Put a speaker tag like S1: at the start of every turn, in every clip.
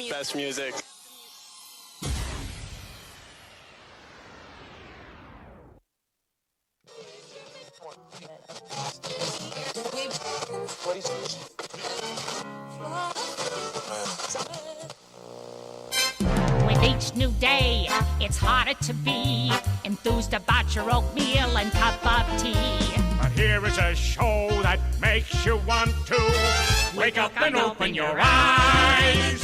S1: Best music.
S2: With each new day, it's harder to be enthused about your oatmeal and cup of tea.
S3: But here is a show that makes you want to wake up and open your eyes.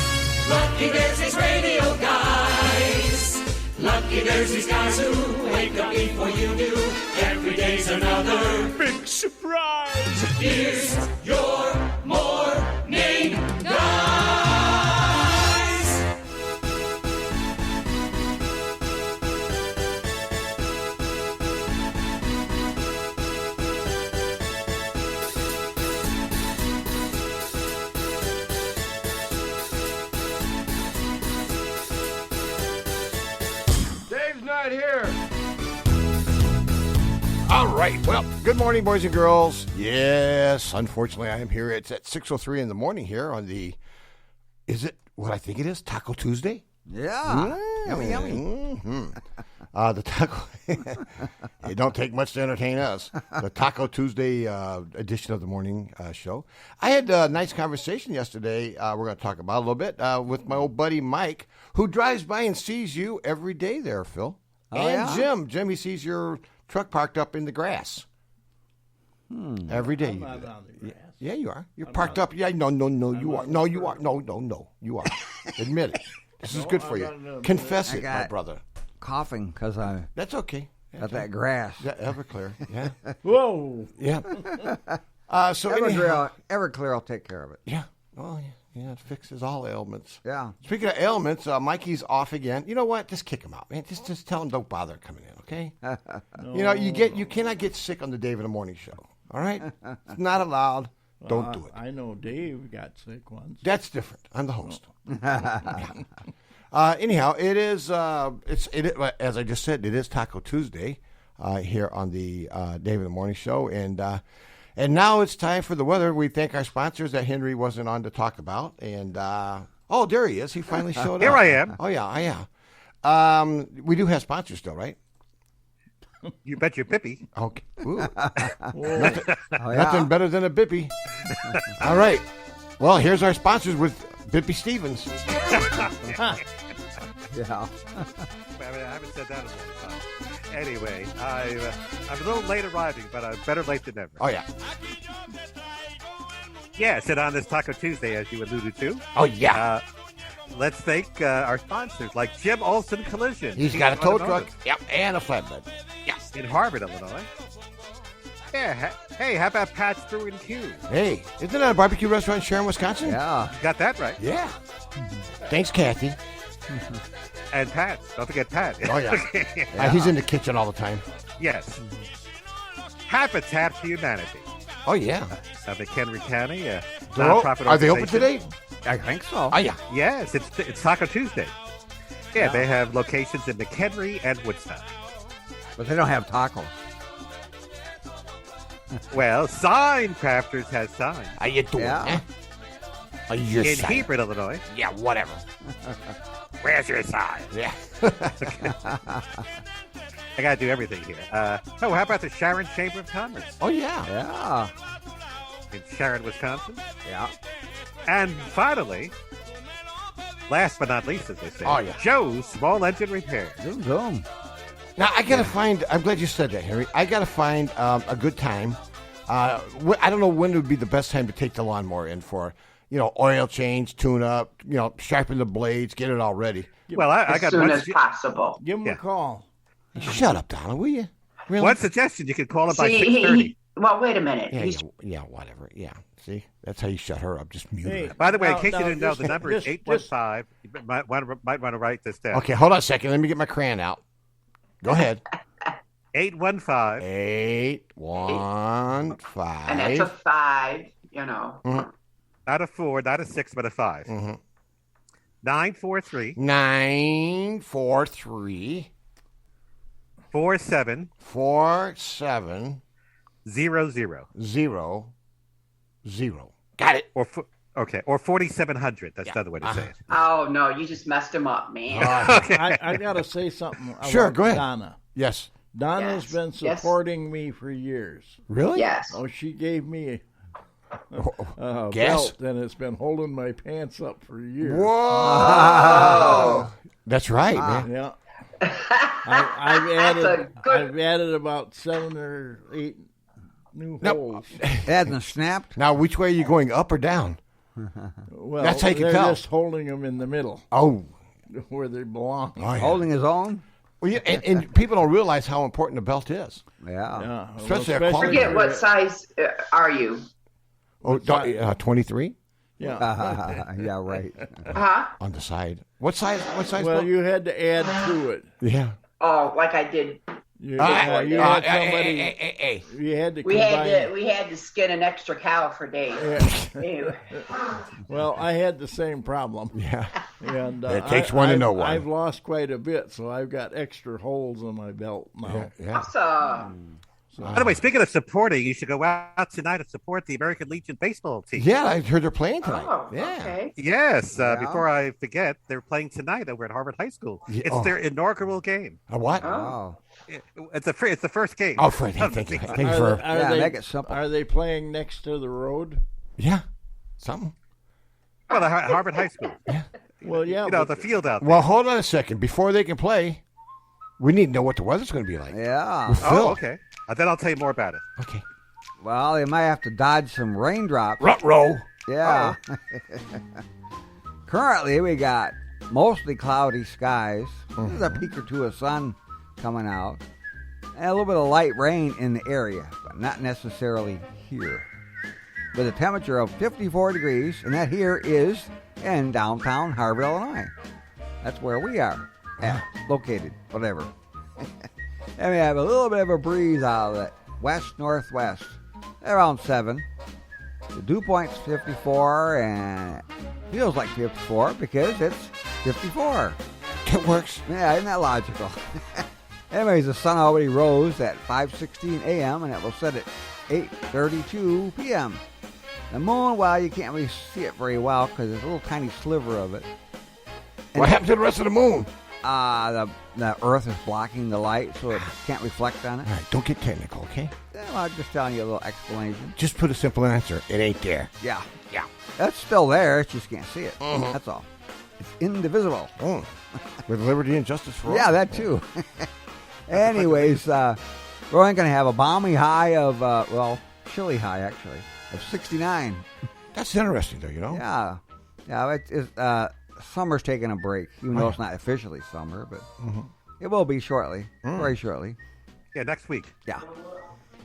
S4: Lucky there's these radio guys. Lucky there's these guys who wake up before you do. Every day's another
S3: Big surprise!
S4: Here's your morning guys.
S5: Dave's not here.
S6: All right. Well, good morning, boys and girls. Yes, unfortunately, I am here. It's at 6:03 in the morning here on the, is it what I think it is, Taco Tuesday?
S7: Yeah. Yummy, yummy.
S6: Mm-hmm. The Taco, it don't take much to entertain us. The Taco Tuesday edition of the morning show. I had a nice conversation yesterday, we're going to talk about a little bit, with my old buddy Mike, who drives by and sees you every day there, Phil.
S7: Oh,
S6: and
S7: yeah?
S6: Jim. Jim, he sees your truck parked up in the grass. Every day.
S5: I'm not on the grass.
S6: Yeah, you are. You're parked up. Yeah, no, you are. No, you are. No, you are. Admit it. This is good for
S5: I'm
S6: you.
S5: not gonna
S6: Confess
S7: I
S6: it, my
S7: got-
S6: brother.
S7: Coughing because I
S6: That's okay.
S7: got that grass.
S6: Yeah, Everclear. Yeah.
S5: Whoa.
S6: Yeah. So anyhow,
S7: Everclear will take care of it.
S6: yeah. Oh, yeah. Yeah, it fixes all ailments.
S7: Yeah.
S6: Speaking of ailments, Mikey's off again. You know what? Just kick him out, man. Just tell him don't bother coming in, okay? You know, you cannot get sick on the Dave in the Morning Show. All right? It's not allowed. Don't do it.
S5: I know Dave got sick once.
S6: That's different. I'm the host. Anyhow, it is. As I just said, it is Taco Tuesday here on the Dave in the Morning Show, and now it's time for the weather. We thank our sponsors that Henry wasn't on to talk about, and oh, there he is. He finally showed up.
S8: Here I am.
S6: Oh yeah. We do have sponsors still, right?
S8: You bet your pippy.
S6: Okay. Ooh.
S7: Oh, yeah.
S6: Nothing better than a bippy. All right. Well, here's our sponsors with Bippy Stevens.
S7: Yeah.
S8: I haven't said that in a long time. Anyway, I'm a little late arriving, but I'm better late than never.
S6: Oh yeah.
S8: Yes, and on this Taco Tuesday, as you alluded to,
S6: Oh yeah.
S8: let's thank our sponsors like Jim Olson Collision.
S6: He's got a tow truck.
S8: Automotive
S6: Yep, and a flatbed.
S8: in Harvard, Illinois. Yeah. Hey, how about Pat's Brew and Q?
S6: Hey, isn't that a barbecue restaurant in Sharon, Wisconsin?
S7: Yeah.
S8: Got that right.
S6: Yeah. Thanks, Kathy.
S8: And Pat. Don't forget Pat.
S6: Oh, yeah. He's in the kitchen all the time.
S8: Yes. Habitat for Humanity
S6: Oh, yeah.
S8: of McHenry County, a
S6: They're o-
S8: nonprofit
S6: Are they open
S8: organization.
S6: today?
S7: I think so.
S6: Oh, yeah.
S8: Yes, it's Taco Tuesday. Yeah, they have locations in McHenry and Woodstock.
S7: But they don't have tacos.
S8: Well, Sign Crafters has signs
S6: How you doing?
S7: Yeah.
S6: Eh? Oh, you're
S8: in
S6: silent.
S8: Hebron, Illinois.
S6: Yeah, whatever.
S8: Where's your sign?
S6: Yeah.
S8: I got to do everything here. How about the Sharon Chamber of Commerce
S6: Oh, yeah.
S7: Yeah.
S8: in Sharon, Wisconsin?
S7: Yeah.
S8: And finally, last but not least, as they say,
S6: Oh, yeah.
S8: Joe's Small Engine Repair.
S7: Zoom, zoom.
S6: Now, I got to find, I'm glad you said that, Henry. I got to find a good time. I don't know when would be the best time to take the lawnmower in for, oil change, tune up, sharpen the blades, get it all ready.
S8: Well, I
S9: As
S8: got
S9: soon
S8: one,
S9: as possible.
S5: Give him
S8: Yeah.
S5: a call.
S6: Shut up, Donna, will you? Really?
S8: one suggestion. You could call it by
S9: See,
S8: 6:30.
S9: well, wait a minute.
S6: Yeah,
S9: He's
S6: whatever. Yeah, see? That's how you shut her up. Just mute
S5: Hey.
S6: her.
S8: By the way, in
S5: Now-
S8: case you
S5: now
S8: didn't know,
S5: just-
S8: the number is
S5: just-
S8: 815. You might want to write this down.
S6: Okay, hold on a second. Let me get my crayon out. Go ahead.
S8: 815.
S6: 815.
S9: and that's a 5,
S8: Not a 4, not a 6, but a 5.
S6: Mhm.
S8: 943
S6: 943
S8: 47
S6: 47
S8: 00.
S6: 00. Got it.
S8: Or Okay, or 4,700. That's the other way to say it.
S9: Oh, no, you just messed him up, man.
S5: I got to say something about
S6: Sure, go ahead.
S5: Donna.
S6: Yes.
S5: Donna's
S9: Yes,
S5: been
S9: yes.
S5: supporting me for years.
S6: Really?
S9: Yes.
S5: Oh, she gave me a
S6: Gas?
S5: belt, and it's been holding my pants up for years.
S6: Whoa! That's right, man.
S5: Yeah. I've
S9: a good-
S5: added about 7 or 8 new holes.
S7: It hasn't snapped.
S6: Now, which way are you going, up or down?
S5: Well,
S6: That's how you can
S5: they're
S6: tell.
S5: just holding them in the middle
S6: Oh.
S5: where they belong.
S6: Oh, yeah.
S7: Holding his own.
S6: Well, yeah, and people don't realize how important a belt is.
S7: Yeah.
S5: Yeah,
S6: Especially a
S5: well,
S6: quality-
S9: Forget what size are you?
S6: Oh, 23
S5: Yeah.
S7: Yeah, right.
S9: Huh?
S6: on the side. What size? What size?
S5: Well,
S6: belt?
S5: you had to add to it.
S6: Yeah.
S9: Oh, like I did.
S5: You had somebody.
S6: Hey.
S5: You had to
S9: We
S5: combine.
S9: had to skin an extra cow for days.
S5: Yeah.
S9: Anyway.
S5: Well, I had the same problem.
S6: Yeah.
S5: And
S6: It takes one to know one.
S5: I've lost quite a bit, so I've got extra holes in my belt now.
S6: Yeah.
S9: Awesome.
S8: By the way, speaking of supporting, you should go out tonight and support the American Legion baseball team.
S6: Yeah, I heard they're playing tonight.
S9: Oh,
S6: yeah.
S9: okay.
S8: Yes,
S7: Yeah.
S8: before I forget, they're playing tonight over at Harvard High School.
S6: Yeah,
S8: It's
S6: oh.
S8: their inaugural game.
S6: A what?
S7: Oh.
S8: It's the first game.
S6: Oh, Fred, thank you. Thank you
S5: Are
S6: for.
S5: they, are
S7: Yeah,
S5: they,
S7: make it simple.
S5: Are they playing next to the road?
S6: Yeah. Something.
S8: Oh, the Harvard High School.
S5: Well, yeah.
S8: You know,
S5: but
S8: the field out there.
S6: Well, hold on a second. Before they can play, we need to know what the weather's going to be like.
S7: Yeah.
S6: With Phil.
S8: Oh, okay. Then I'll tell you more about it.
S6: Okay.
S7: Well, they might have to dodge some raindrops.
S6: Rut-row.
S7: Yeah. Currently, we got mostly cloudy skies. There's a peak or two of sun coming out. And a little bit of light rain in the area, but not necessarily here. With a temperature of 54 degrees, and that here is in downtown Harvard, Illinois. That's where we are located, whatever. And we have a little bit of a breeze out of it, west-northwest, around 7. The dew point's 54, and it feels like 54 because it's 54.
S6: It works.
S7: Yeah, isn't that logical? Anyways, the sun already rose at 5:16 a.m. and it will set at 8:32 p.m. The moon, well, you can't really see it very well because there's a little tiny sliver of it. And
S6: What happened to the rest of the moon?
S7: the Earth is blocking the light, so it can't reflect on it.
S6: All right, don't get technical, okay?
S7: Yeah, well, I'm just telling you a little explanation.
S6: Just put a simple answer. It ain't there.
S7: Yeah.
S6: Yeah.
S7: That's still there, it just can't see it. That's all. It's indivisible.
S6: Oh. With liberty and justice for all.
S7: Yeah, that too. Anyways, we're only going to have a balmy high of, chilly high actually, of 69.
S6: That's interesting, though, you know?
S7: Yeah. Yeah, summer's taking a break, even though it's not officially summer, but it will be shortly, very shortly.
S8: Yeah, next week.
S7: Yeah.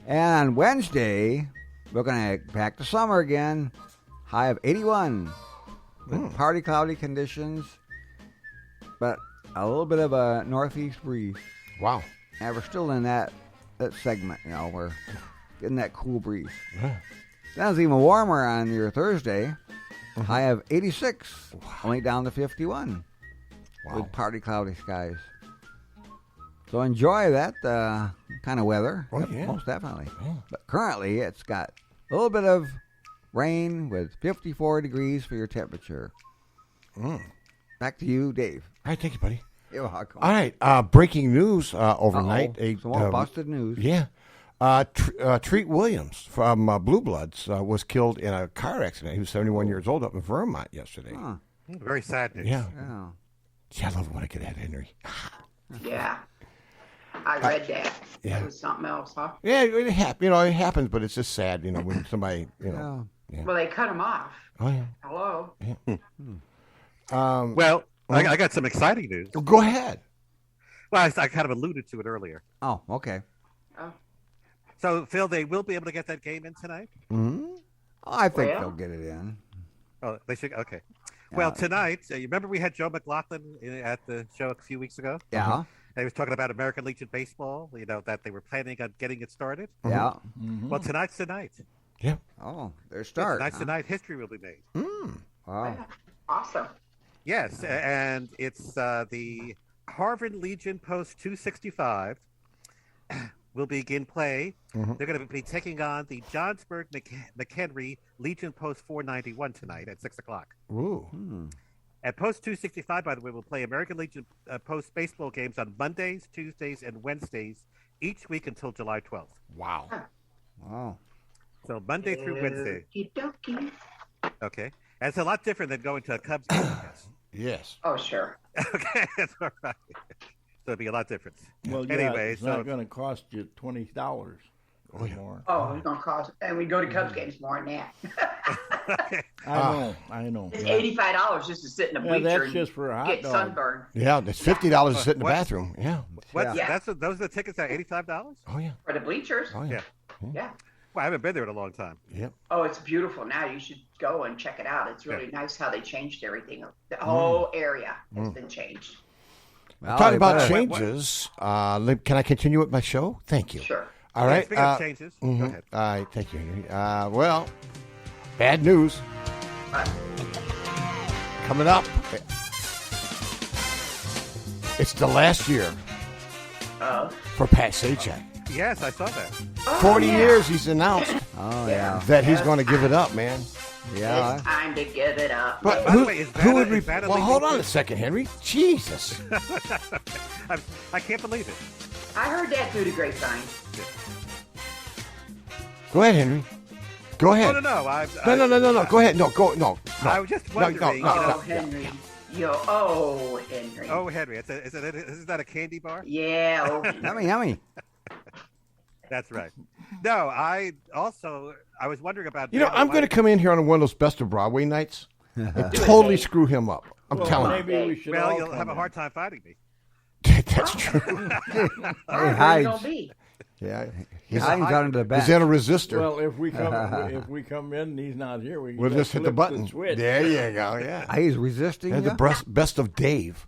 S7: And on Wednesday, we're going to back to summer again, high of 81. With partly cloudy conditions, but a little bit of a northeast breeze.
S6: Wow.
S7: And we're still in that segment, you know, we're getting that cool breeze.
S6: Yeah.
S7: Then it's even warmer on your Thursday, high of 86, only down to 51 with partly cloudy skies. So enjoy that kind of weather,
S6: Oh, yeah.
S7: most definitely.
S6: Yeah.
S7: But currently, it's got a little bit of rain with 54 degrees for your temperature. Back to you, Dave.
S6: All right, thank you, buddy.
S7: You're welcome.
S6: All right, breaking news overnight.
S7: Some more busted news.
S6: Yeah. Treat Williams from Blue Bloods was killed in a car accident. He was 71 years old up in Vermont yesterday.
S7: Huh.
S8: Very sad news.
S6: Yeah.
S7: Yeah.
S6: Gee, I love it when I get that, Henry.
S9: Yeah. I read that.
S6: Yeah.
S9: That was something else, huh?
S6: Yeah, it happens, but it's just sad, when somebody,
S7: Yeah.
S9: Well, they cut him off.
S6: Oh, yeah.
S9: Hello.
S8: Well, I got some exciting news.
S6: Go ahead.
S8: Well, I kind of alluded to it earlier.
S7: Oh, okay.
S8: So, Phil, they will be able to get that game in tonight?
S7: Oh, I think
S9: Well.
S7: they'll get it in.
S8: Oh, they should. Okay. Well, tonight, you remember we had Joe McLaughlin at the show a few weeks ago?
S7: Yeah.
S8: And he was talking about American Legion Baseball, that they were planning on getting it started.
S7: Yeah.
S8: Well, tonight's the night.
S6: Yeah.
S7: Oh, their start.
S8: Tonight's the night history will be made.
S7: Wow.
S9: Awesome.
S8: Yes, and it's the Harvard Legion Post 265 will begin play. They're going to be taking on the Johnsburg McHenry Legion Post 491 tonight at 6 o'clock.
S6: Ooh.
S8: At Post 265, by the way, we'll play American Legion Post baseball games on Mondays, Tuesdays, and Wednesdays each week until July 12th.
S6: Wow.
S7: Wow.
S8: So Monday through Wednesday.
S9: Okey-dokey.
S8: Okay. And it's a lot different than going to a Cubs game, I guess.
S6: Yes.
S9: Oh, sure.
S8: Okay, that's all right. So it'll be a lot different.
S5: Well, yeah,
S8: Anyway,
S5: it's
S8: so
S5: not going to cost you $20 or more.
S9: Oh, it's going to cost, and we go to Cubs games more than that.
S5: I know.
S9: It's $85 just to sit in a bleacher
S5: that's
S9: and
S5: just for a hot
S9: get
S5: dog.
S9: sunburned
S6: Yeah, it's $50 to sit in the
S8: What?
S6: bathroom. Yeah.
S8: What?
S9: Yeah.
S8: Those are the tickets at $85?
S6: Oh, yeah.
S9: for the bleachers.
S6: Oh, yeah.
S9: Yeah.
S8: Well, I haven't been there in a long time.
S6: Yep.
S9: Oh, it's beautiful now. You should go and check it out. It's really nice how they changed everything. The whole area has been changed.
S7: Well,
S6: Talking
S7: they
S6: about
S7: better.
S6: changes, can I continue with my show? Thank you.
S9: Sure.
S6: All right.
S8: Speaking of changes, go ahead.
S6: All right. Thank you, Henry. Well, bad news. Coming up. It's the last year for Pat Sajak.
S8: Yes, I saw that.
S6: 40 years he's announced
S7: Oh, yeah.
S6: that he's going to give it up, man.
S7: Yeah.
S9: It's time to give it up.
S6: But
S8: By the way, is
S6: who would
S8: Vanna- is Vanna
S6: well,
S8: leaving
S6: hold on
S8: too?
S6: a second, Henry. Jesus.
S8: I can't believe it.
S9: I heard that through the grapevine.
S6: Go ahead, Henry. Go ahead.
S8: No.
S6: No. Go ahead. No.
S8: I was just wondering.
S6: No.
S9: Oh, Henry. Henry.
S8: Oh, Henry, is that a candy bar?
S9: Yeah. Oh,
S7: Yummy.
S8: That's right. No, I was wondering about.
S6: You know,
S8: Vanna
S6: I'm going to
S8: White.
S6: come in here on one of those Best of Broadway nights and totally screw him up. I'm
S5: Well,
S6: telling you.
S5: maybe we should
S8: Well,
S5: all
S8: you'll
S5: come
S8: have a
S5: in.
S8: hard time fighting me.
S6: That's true.
S7: He
S9: where you
S7: hides.
S9: gonna be?
S6: Yeah.
S7: He hides under the bench.
S6: He's in a resistor.
S5: Well, if we come in and he's not here, we can
S6: We'll just hit the
S5: flip
S6: button.
S5: switch.
S6: There you go. Yeah.
S7: He's resisting
S6: And
S7: you?
S6: the best of Dave.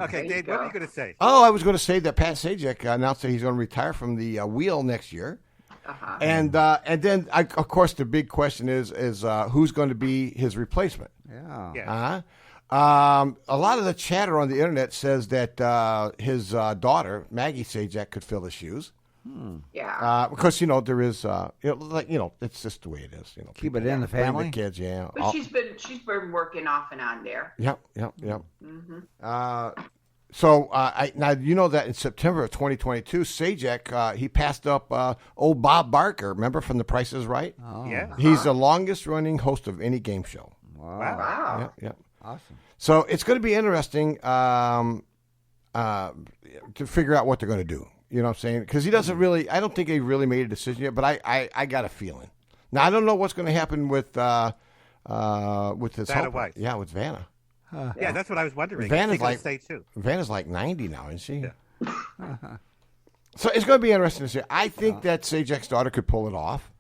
S8: Okay,
S9: you
S8: Dave, what
S9: go.
S8: are you going to say?
S6: Oh, I was going to say that Pat Sajak announced that he's going to retire from the wheel next year. And then, of course, the big question is who's going to be his replacement?
S7: Yeah.
S8: Yeah.
S6: A lot of the chatter on the internet says that his daughter, Maggie Sajak, could fill his shoes.
S9: Yeah.
S6: Because, there is, it's just the way it is.
S7: Keep it in the
S6: bring
S7: family.
S6: the kids, yeah.
S9: But she's been working off and on there.
S6: Yep. So now you know that in September of 2022, Sajak he passed up old Bob Barker. Remember from The Price Is Right?
S7: Oh,
S8: Yeah.
S6: He's the longest running host of any game show.
S7: Wow.
S9: Wow.
S6: Yep.
S7: Awesome.
S6: So it's going to be interesting to figure out what they're going to do. You know what I'm saying? Because he doesn't really. I don't think he really made a decision yet. But I got a feeling. Now I don't know what's going to happen with his
S8: Vanna
S6: helper.
S8: White.
S6: Yeah, with Vanna.
S8: Yeah, that's what I was wondering.
S6: Vanna's
S8: Is she gonna
S6: like-
S8: stay too.
S6: Vanna's like 90 now, isn't she?
S8: Yeah.
S6: So it's going to be interesting to see. I think that Sajak's daughter could pull it off.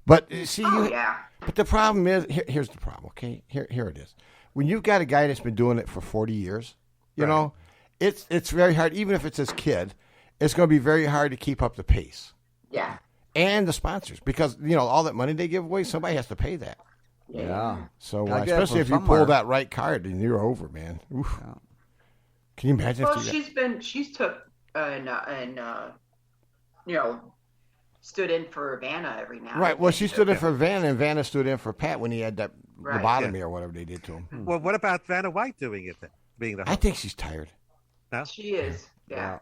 S6: But see,
S9: Oh, yeah.
S6: But the problem is, here's the problem. Okay, here it is. When you've got a guy that's been doing it for 40 years, you know, it's very hard. Even if it's his kid, it's going to be very hard to keep up the pace.
S9: Yeah.
S6: And the sponsors, because all that money they give away, somebody has to pay that.
S7: Yeah.
S6: So
S7: Gotta get it
S6: especially if
S7: from
S6: you pull
S7: somewhere.
S6: that right card, then you're over, man. Oof. Can you imagine?
S9: Well,
S6: if you
S9: she's took and stood in for Vanna every now.
S6: right.
S9: and
S6: Well,
S9: then.
S6: she stood in for Vanna, and Vanna stood in for Pat when he had that
S9: Right.
S6: lobotomy or whatever they did to him.
S8: Well, what about Vanna White doing it then? Being the
S6: I
S8: host?
S6: think she's tired.
S9: She is. Yeah.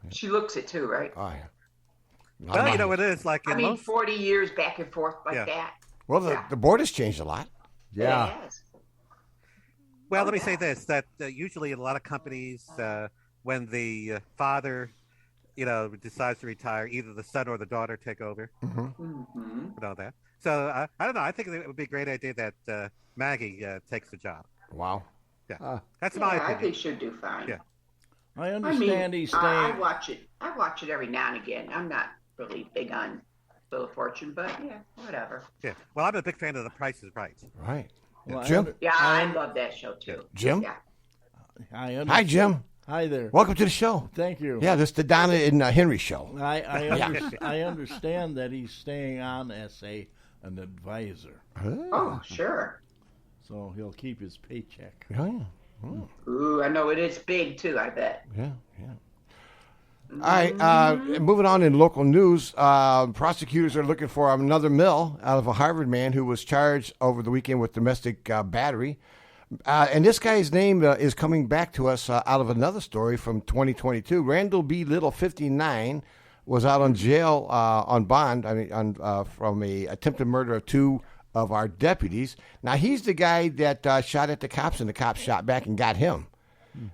S9: She looks it too, right?
S6: Oh, yeah.
S8: Well, you know what it is like in
S9: I mean,
S8: most.
S9: 40 years back and forth like
S8: Yeah.
S9: that.
S6: Well,
S9: Yeah.
S6: the board has changed a lot.
S7: Yeah.
S9: It has.
S8: Well, let me say this: that usually in a lot of companies, when the father, decides to retire, either the son or the daughter take over.
S9: Mm-hmm.
S8: And all that. So I don't know. I think it would be a great idea that Maggie takes the job.
S6: Wow.
S8: Yeah, that's
S9: Yeah,
S8: my
S9: I
S8: opinion.
S9: think she'll do fine.
S8: Yeah.
S5: I
S9: I
S5: understand
S9: mean,
S5: he's
S9: I
S5: staying.
S9: watch it. I watch it every now and again. I'm not really big on Wheel of Fortune, but yeah, whatever.
S8: Yeah. Well, I'm a big fan of The Price Is Right.
S6: Right.
S5: Well,
S6: Jim?
S9: Yeah, I love that show too.
S6: Jim?
S9: Yeah.
S6: Hi, Jim.
S5: Hi there.
S6: Welcome to the show.
S5: Thank you.
S6: Yeah, this is the Donna and Henry show.
S5: I understand that he's staying on as an advisor,
S9: Oh, sure.
S5: so he'll keep his paycheck.
S6: Yeah.
S9: Ooh, I know it is big too. I bet.
S6: Yeah. All right, moving on in local news, prosecutors are looking for another mill out of a Harvard man who was charged over the weekend with domestic battery. And this guy's name is coming back to us out of another story from 2022. Randall B. Little, 59, was out on jail on bond. From a attempted murder of 2 of our deputies. Now he's the guy that shot at the cops, and the cops shot back and got him.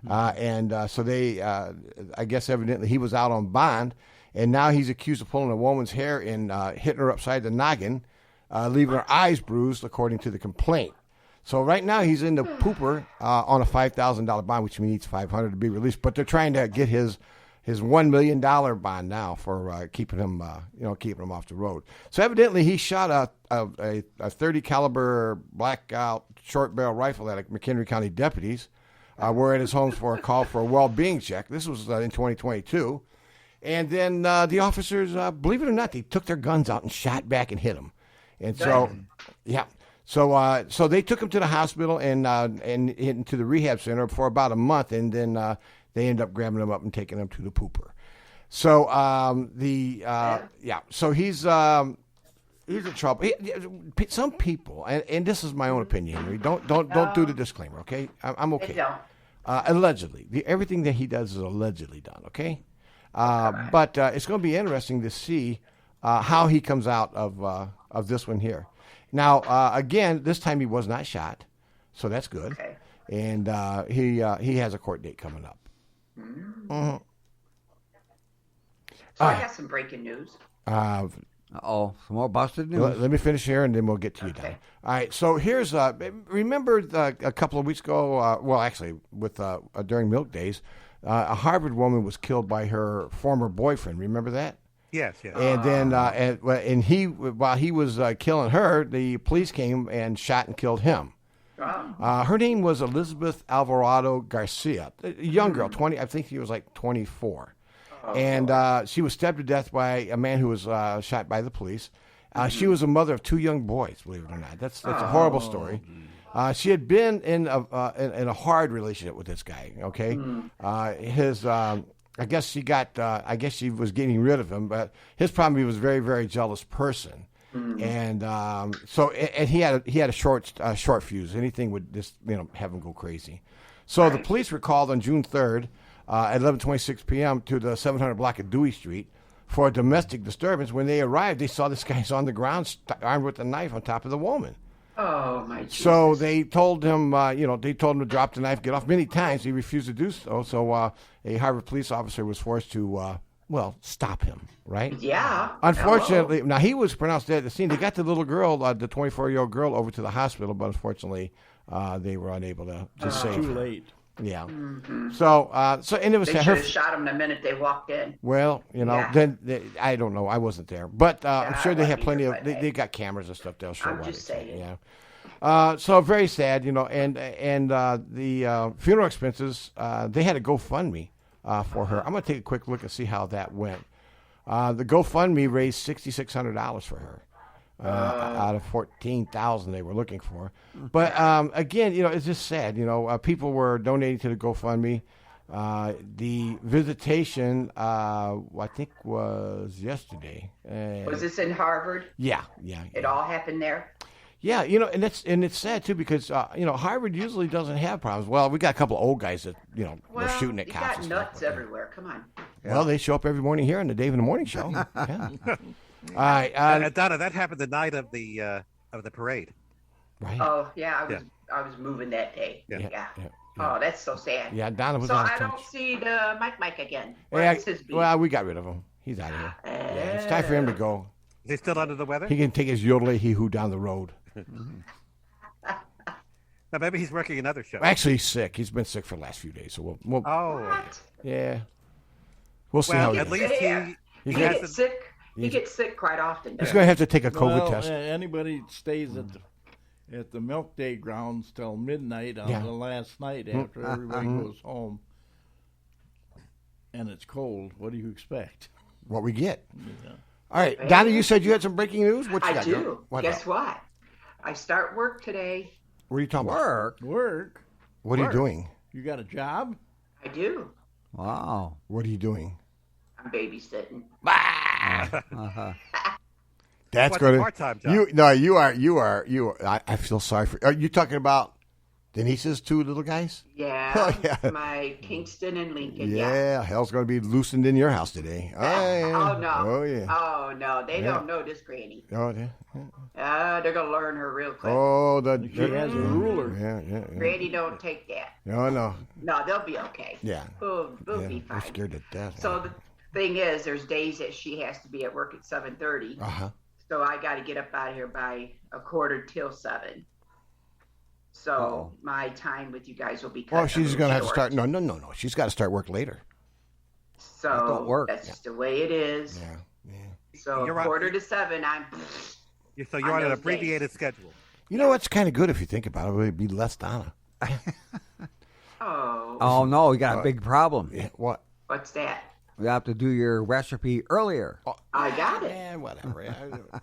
S6: So they, I guess evidently he was out on bond, and now he's accused of pulling a woman's hair and hitting her upside the noggin, leaving her eyes bruised, according to the complaint. So right now he's in the pooper on a $5,000 bond, which means $500 to be released. But they're trying to get his $1 million bond now for keeping him off the road. So evidently he shot a 30 caliber blackout short barrel rifle at McHenry County deputies. Were at his home for a call for a well-being check. This was in 2022. And then the officers, believe it or not, they took their guns out and shot back and hit him. And so, yeah. So they took him to the hospital and into the rehab center for about a month, and then they ended up grabbing him up and taking him to the pooper. So so he's in trouble. Some people, and this is my own opinion, Henry. Don't do the disclaimer, okay? I'm okay. Allegedly, everything that he does is allegedly done, okay? But it's going to be interesting to see how he comes out of this one here. Now, again, this time he was not shot, so that's good.
S9: Okay.
S6: And he has a court date coming up. Mm-hmm.
S9: So I got some breaking news.
S7: Some more busted news.
S6: Let me finish here, and then we'll get to you, Don. All right, so here's remember a couple of weeks ago, during Milk Days, a Harvard woman was killed by her former boyfriend. Remember that?
S8: Yes.
S6: And then while he was killing her, the police came and shot and killed him. Her name was Elizabeth Alvarado Garcia, a young girl, 20. I think she was like 24. And she was stabbed to death by a man who was shot by the police. She was a mother of 2 young boys, believe it or not. That's a horrible story. She had been in a hard relationship with this guy. Okay, I guess she was getting rid of him, but his problem, he was a very, very jealous person. And he had a short fuse. Anything would just have him go crazy. So the police were called on June 3rd. At 11:26 p.m. to the 700 block of Dewey Street for a domestic disturbance. When they arrived, they saw this guy's on the ground, armed with a knife on top of the woman.
S9: Oh, my Jesus.
S6: So they told him, to drop the knife, get off. Many times he refused to do so. So a Harvard police officer was forced to, stop him, right?
S9: Yeah.
S6: Unfortunately, now he was pronounced dead at the scene. They got the little girl, the 24-year-old girl, over to the hospital, but unfortunately, they were unable to save her.
S5: Too late.
S6: Yeah.
S9: Mm-hmm.
S6: So and it was
S9: They should have shot him the minute they walked in.
S6: Well, then I don't know. I wasn't there, but I'm sure they have plenty of. They got cameras and stuff. They'll show.
S9: I'm just saying.
S6: Yeah. So very sad, and the funeral expenses. They had a GoFundMe for her. I'm going to take a quick look and see how that went. The GoFundMe raised $6,600 for her. Out of 14,000 they were looking for. But again, it's just sad. People were donating to the GoFundMe. The visitation, I think, was yesterday.
S9: Was this in Harvard?
S6: Yeah.
S9: It all happened there?
S6: Yeah, and it's sad too because Harvard usually doesn't have problems. Well, we got a couple of old guys that were shooting at cops.
S9: You got nuts everywhere. Come on.
S6: Well, they show up every morning here on the Dave in the Morning Show. Yeah. All right,
S8: Donna, that happened the night of the parade.
S6: Right.
S9: Oh yeah, I was moving that day. Yeah. Oh, that's so sad.
S6: Yeah, Donna was.
S9: So
S6: out of
S9: I
S6: touch.
S9: don't see the Mike again. Where's his beat?
S6: Well, we got rid of him. He's out of here. Yeah, it's time for him to go.
S8: Is he still under the weather?
S6: He can take his yodelay hee-hoo down the road.
S8: Now, maybe he's working another show.
S6: Actually, he's sick. He's been sick for the last few days. So we'll
S9: What?
S6: Yeah. We'll see
S8: well,
S6: how
S8: at least
S9: he gets sick. He gets sick quite often.
S6: He's going to have to take a COVID test.
S5: Anybody stays at the Milk Day grounds till midnight on the last night after everybody goes home, and it's cold, what do you expect?
S6: What we get.
S5: Yeah.
S6: All right. Donna, you said you had some breaking news? What you
S9: I
S6: got?
S9: do. Guess what? I start work today.
S6: What are you talking about?
S5: Work?
S6: What are you doing?
S5: You got a job?
S9: I do.
S7: Wow.
S6: What are you doing?
S9: I'm babysitting.
S6: That's
S8: What's
S6: going
S8: a
S6: to
S8: part-time job?
S6: You are. I feel sorry for. Are you talking about Denise's two little guys?
S9: Yeah.
S6: Oh, yeah.
S9: My Kingston and Lincoln.
S6: Yeah, hell's going to be loosened in your house today. Oh, yeah.
S9: Oh no.
S6: Oh yeah.
S9: Oh no. They
S6: Yeah.
S9: don't know this granny.
S6: Oh yeah.
S9: They're gonna learn her real quick.
S6: Oh,
S5: She has a ruler.
S6: Yeah.
S9: Granny don't take that.
S6: No.
S9: No, they'll be okay.
S6: Yeah.
S9: We'll
S6: Yeah,
S9: be
S6: I'm
S9: fine.
S6: scared to death.
S9: So the thing is, there's days that she has to be at work at 7:30. So I got to get up out of here by 7:15. So my time with you guys will be cut.
S6: Well, she's going to have to
S9: short.
S6: start. No. She's got to start work later.
S9: So
S7: That don't work.
S9: that's just the way it is.
S6: Yeah.
S9: So
S8: You're right.
S9: 6:45, I'm.
S8: So you're on an
S9: those
S8: abbreviated
S9: days.
S8: schedule.
S6: You know what's kind of good if you think about it. It would be less Donna.
S9: Oh,
S7: Oh no, we got a big problem.
S6: Yeah. What?
S9: what's that?
S7: We have to do your recipe earlier.
S9: I got it.
S6: Yeah, whatever.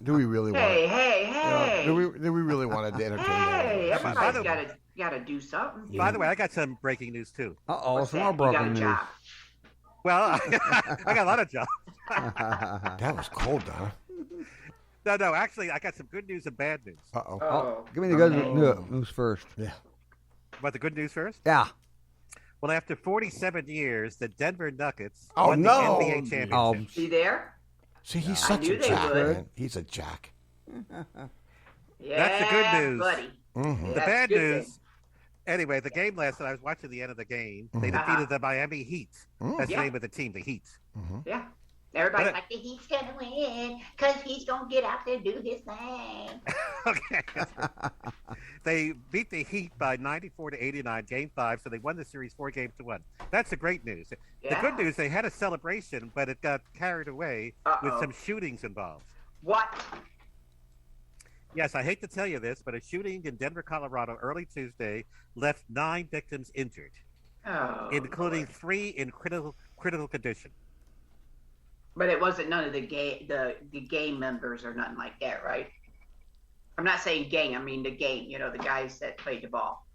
S6: Do we really want?
S9: Hey.
S6: Do we really want to entertain that?
S9: Hey,
S8: By the
S9: everybody's got to do something.
S8: By the way, I got some breaking news too.
S9: What's
S7: Some
S9: that?
S7: more
S9: You got
S7: broken
S9: a
S7: news.
S9: job.
S8: Well, I got a lot of jobs.
S6: That was cold, Donna.
S8: No. Actually, I got some good news and bad news.
S6: Uh-oh.
S9: Oh,
S7: Give me the good news first.
S6: Yeah.
S8: But the good news first.
S7: Yeah.
S8: Well, after 47 years, the Denver Nuggets
S6: Oh,
S8: won
S6: no.
S8: the NBA championship.
S7: Oh,
S9: see there?
S6: See, he's
S9: I
S6: such
S9: knew
S6: a
S9: they
S6: jack,
S9: would.
S6: man. He's a jack.
S9: Yeah,
S8: That's the good news.
S9: buddy.
S6: Mm-hmm.
S8: The
S9: That's
S8: bad
S9: good
S8: news.
S9: thing.
S8: Anyway, the game last night, I was watching the end of the game. They
S9: Uh-huh.
S8: defeated the Miami Heat. That's
S9: Yeah.
S8: the name of the team, the Heat.
S9: Yeah. Everybody's
S8: But-
S9: like, he's going to win because he's going to get out there and do his thing.
S8: Okay. They beat the Heat by 94-89, Game 5, so they won the series 4-1. That's the great news. The
S9: Yeah.
S8: good news, they had a celebration, but it got carried away with
S9: Uh-oh.
S8: some shootings involved.
S9: What?
S8: Yes, I hate to tell you this, but a shooting in Denver, Colorado, early Tuesday left 9 victims injured,
S9: Oh,
S8: including
S9: Lord.
S8: 3 in critical condition.
S9: But it wasn't none of the gang members or nothing like that, right? I'm not saying gang. I mean the game. You know, the guys that played the ball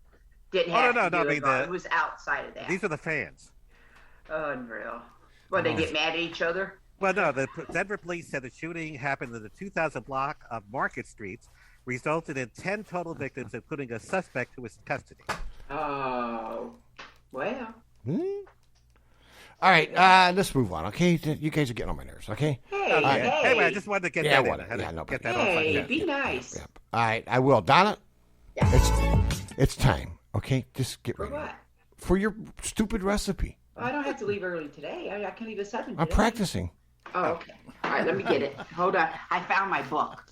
S9: didn't
S8: Oh,
S9: have
S8: no,
S9: to do
S8: I
S9: it
S8: mean
S9: wrong.
S8: the-
S9: It was outside of that.
S8: These are the fans.
S9: Unreal. Well, they get mad at each other.
S8: Well, no, the Denver police said the shooting happened in the 2000 block of Market Street, resulted in 10 total victims, including a suspect who was in custody.
S9: Oh, well.
S6: All right, let's move on, okay? You guys are getting on my nerves, okay?
S9: Hey,
S8: Okay.
S9: hey.
S8: Anyway, I just wanted to get
S6: Yeah,
S8: that
S6: whatever.
S8: in. I had
S6: Yeah,
S8: to
S6: no
S8: get
S6: problem.
S8: that off my
S9: Hey,
S8: chest.
S9: be nice.
S6: Yep. All right, I will. Donna,
S9: Yeah.
S6: it's time, okay? Just get
S9: For
S6: ready.
S9: what?
S6: For your stupid recipe.
S9: I don't have to leave early today. I can leave at 7
S6: I'm
S9: today.
S6: practicing.
S9: Oh, okay. All right, let me get it. Hold on. I found my book.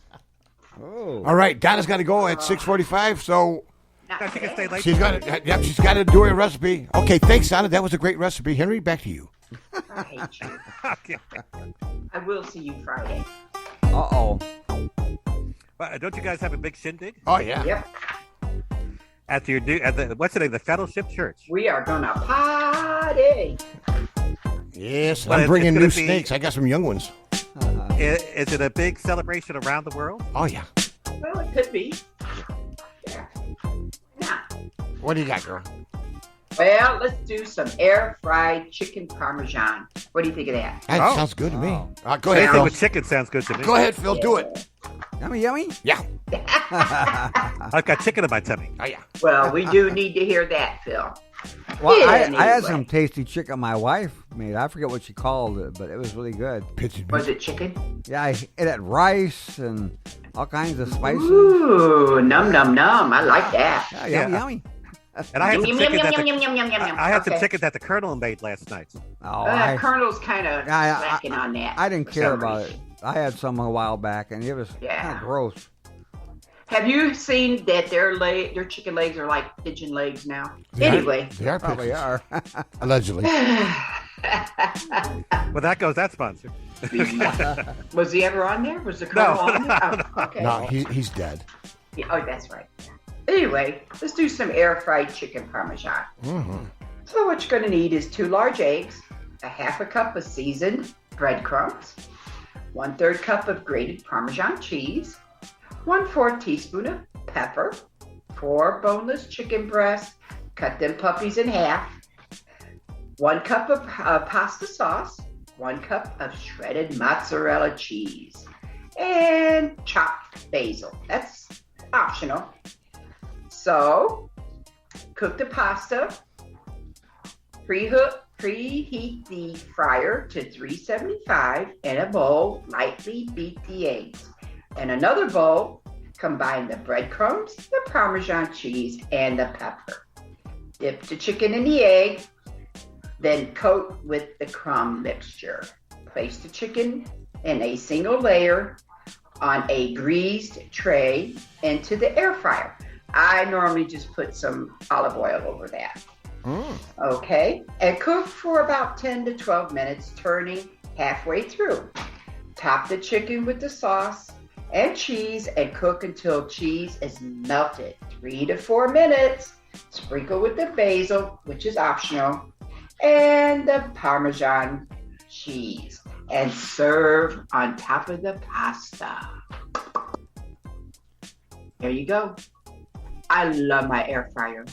S7: Oh.
S6: All right, Donna's got to go at 6:45, so
S9: Not
S8: No, she can
S9: today.
S8: stay late.
S6: she's got to do a recipe. Okay, thanks, Donna. That was a great recipe. Henry, back to you.
S9: I hate you.
S8: Okay.
S9: I will see you Friday.
S7: Uh-oh.
S8: Don't you guys have a big shindig
S6: Oh yeah.
S9: Yep.
S8: at your new at the what's the name? The Fellowship Church.
S9: We are going to party.
S6: Yes,
S8: Well,
S6: I'm
S8: it's
S6: bringing
S8: gonna
S6: new
S8: be-
S6: snakes. I got some young ones.
S8: Is it a big celebration around the world?
S6: Oh yeah.
S9: Well, it could be. Yeah. Now,
S6: What do you got, girl?
S9: well, let's do some air fried chicken parmesan. What do you think of that?
S6: That
S8: Oh.
S6: sounds good to me.
S7: Oh.
S6: Go ahead,
S8: Anything
S6: Phil.
S8: with chicken sounds good to me.
S6: Go ahead, Phil. Do it.
S7: Yummy, yummy.
S6: Yeah.
S8: I've got chicken in my tummy.
S6: Oh yeah.
S9: Well, we do need to hear that, Phil.
S7: Well,
S9: Yeah,
S7: I had
S9: anyway.
S7: some tasty chicken my wife made. I forget what she called it, but it was really good.
S6: Pigeon
S9: Was
S6: meat.
S9: it chicken?
S7: Yeah, I ate it rice and all kinds of spices.
S9: Ooh, num num num. I like that.
S7: Yeah,
S8: Yeah.
S7: yummy, yummy.
S8: And I had some
S9: Yum,
S8: chicken
S9: yum,
S8: that
S9: yum,
S8: the,
S9: yum, yum, yum, yum, yum.
S8: I had some
S9: Okay.
S8: chicken that the Colonel made last night.
S7: Oh,
S9: Colonel's kind of
S7: Yeah,
S9: slacking on that.
S7: I didn't
S9: for
S7: care
S9: some
S7: about it.
S9: reason.
S7: I had some a while back, and it was
S9: Yeah.
S7: kind of gross.
S9: Have you seen that their chicken legs are like pigeon legs now?
S6: They are-
S9: Anyway.
S6: they are
S7: Probably
S6: pigeons.
S7: are.
S6: Allegedly.
S8: Well, that goes that sponsor.
S9: Was he ever on there? Was the Colonel
S8: No.
S9: on there? Oh, okay.
S6: No, he's dead.
S9: Yeah, oh, that's right. Anyway, let's do some air fried chicken parmesan.
S6: Mm-hmm.
S9: So what you're going to need is 2 large eggs, a half a cup of seasoned breadcrumbs, 1/3 cup of grated Parmesan cheese, 1/4 teaspoon of pepper, 4 boneless chicken breasts, cut them puppies in half, 1 cup of pasta sauce, 1 cup of shredded mozzarella cheese, and chopped basil. That's optional. So, cook the pasta. Preheat the fryer to 375. In a bowl, lightly beat the eggs. In another bowl, combine the breadcrumbs, the Parmesan cheese, and the pepper. Dip the chicken in the egg, then coat with the crumb mixture. Place the chicken in a single layer on a greased tray into the air fryer. I normally just put some olive oil over that. Okay, and cook for about 10 to 12 minutes, turning halfway through. Top the chicken with the sauce and cheese and cook until cheese is melted. 3 to 4 minutes. Sprinkle with the basil, which is optional, and the Parmesan cheese, and serve on top of the pasta. There you go. I love my air fryer.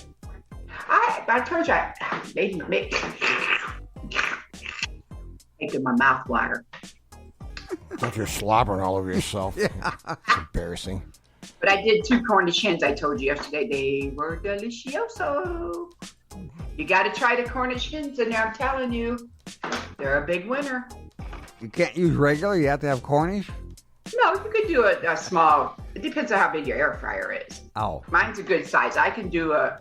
S9: I told you I made making my mouth water.
S6: Like you're slobbering all over yourself. Yeah. It's embarrassing.
S9: But I did 2 Cornish hens I told you yesterday. They were delicioso. You got to try the Cornish hens in there. I'm telling you, they're a big winner.
S7: You can't use regular. You have to have Cornish?
S9: No, you could do a small. It depends on how big your air fryer is.
S7: Oh.
S9: Mine's a good size. I can do a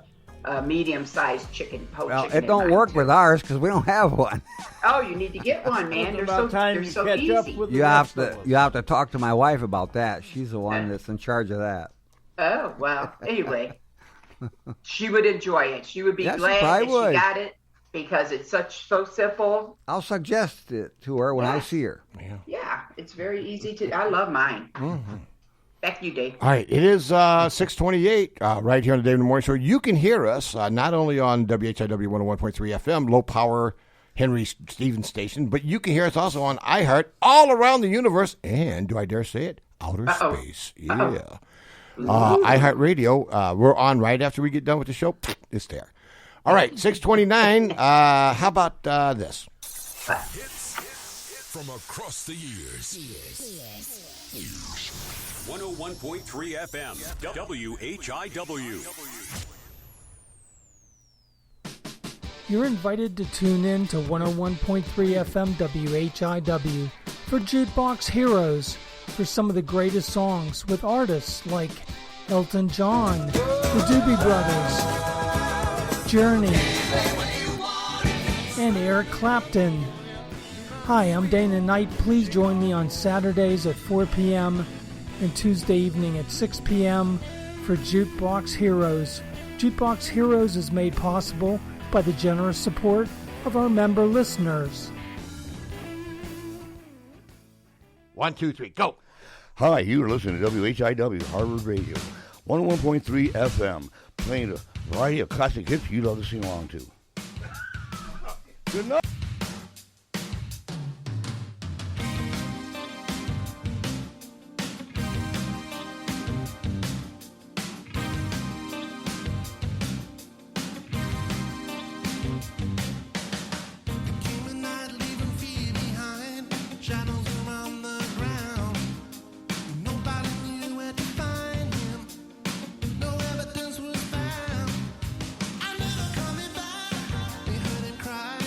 S9: medium-sized chicken.
S7: Well, it don't work with ours because we don't have one.
S9: Oh, you need to get one, man. They're so easy.
S7: You have to talk to my wife about that. She's the one that's in charge of that.
S9: Oh, well, anyway. She would enjoy it. She would be glad that she got it because it's so simple.
S7: I'll suggest it to her when I see her.
S9: Yeah, it's very easy to. I love mine.
S6: Mm-hmm.
S9: Back to you, Dave.
S6: All right, it is 6:28 right here on the Dave in the Morning Show. You can hear us not only on WHIW 101.3 FM, low power Henry Stevens station, but you can hear us also on iHeart all around the universe, and do I dare say it, outer space. Yeah. iHeart Radio, we're on right after we get done with the show. It's there. All right, 6:29. How about this?
S1: Hits from across the years. 101.3 FM, WHIW.
S10: You're invited to tune in to 101.3 FM WHIW for Jukebox Heroes for some of the greatest songs with artists like Elton John, the Doobie Brothers, Journey, and Eric Clapton. Hi, I'm Dana Knight. Please join me on Saturdays at 4 p.m. and Tuesday evening at 6 p.m. for Jukebox Heroes. Jukebox Heroes is made possible by the generous support of our member listeners.
S6: 1, 2, 3, go.
S11: Hi, you're listening to WHIW Harvard Radio, 101.3 FM, playing a variety of classic hits you love to sing along to. Good night.
S12: I never coming back. They heard him cry.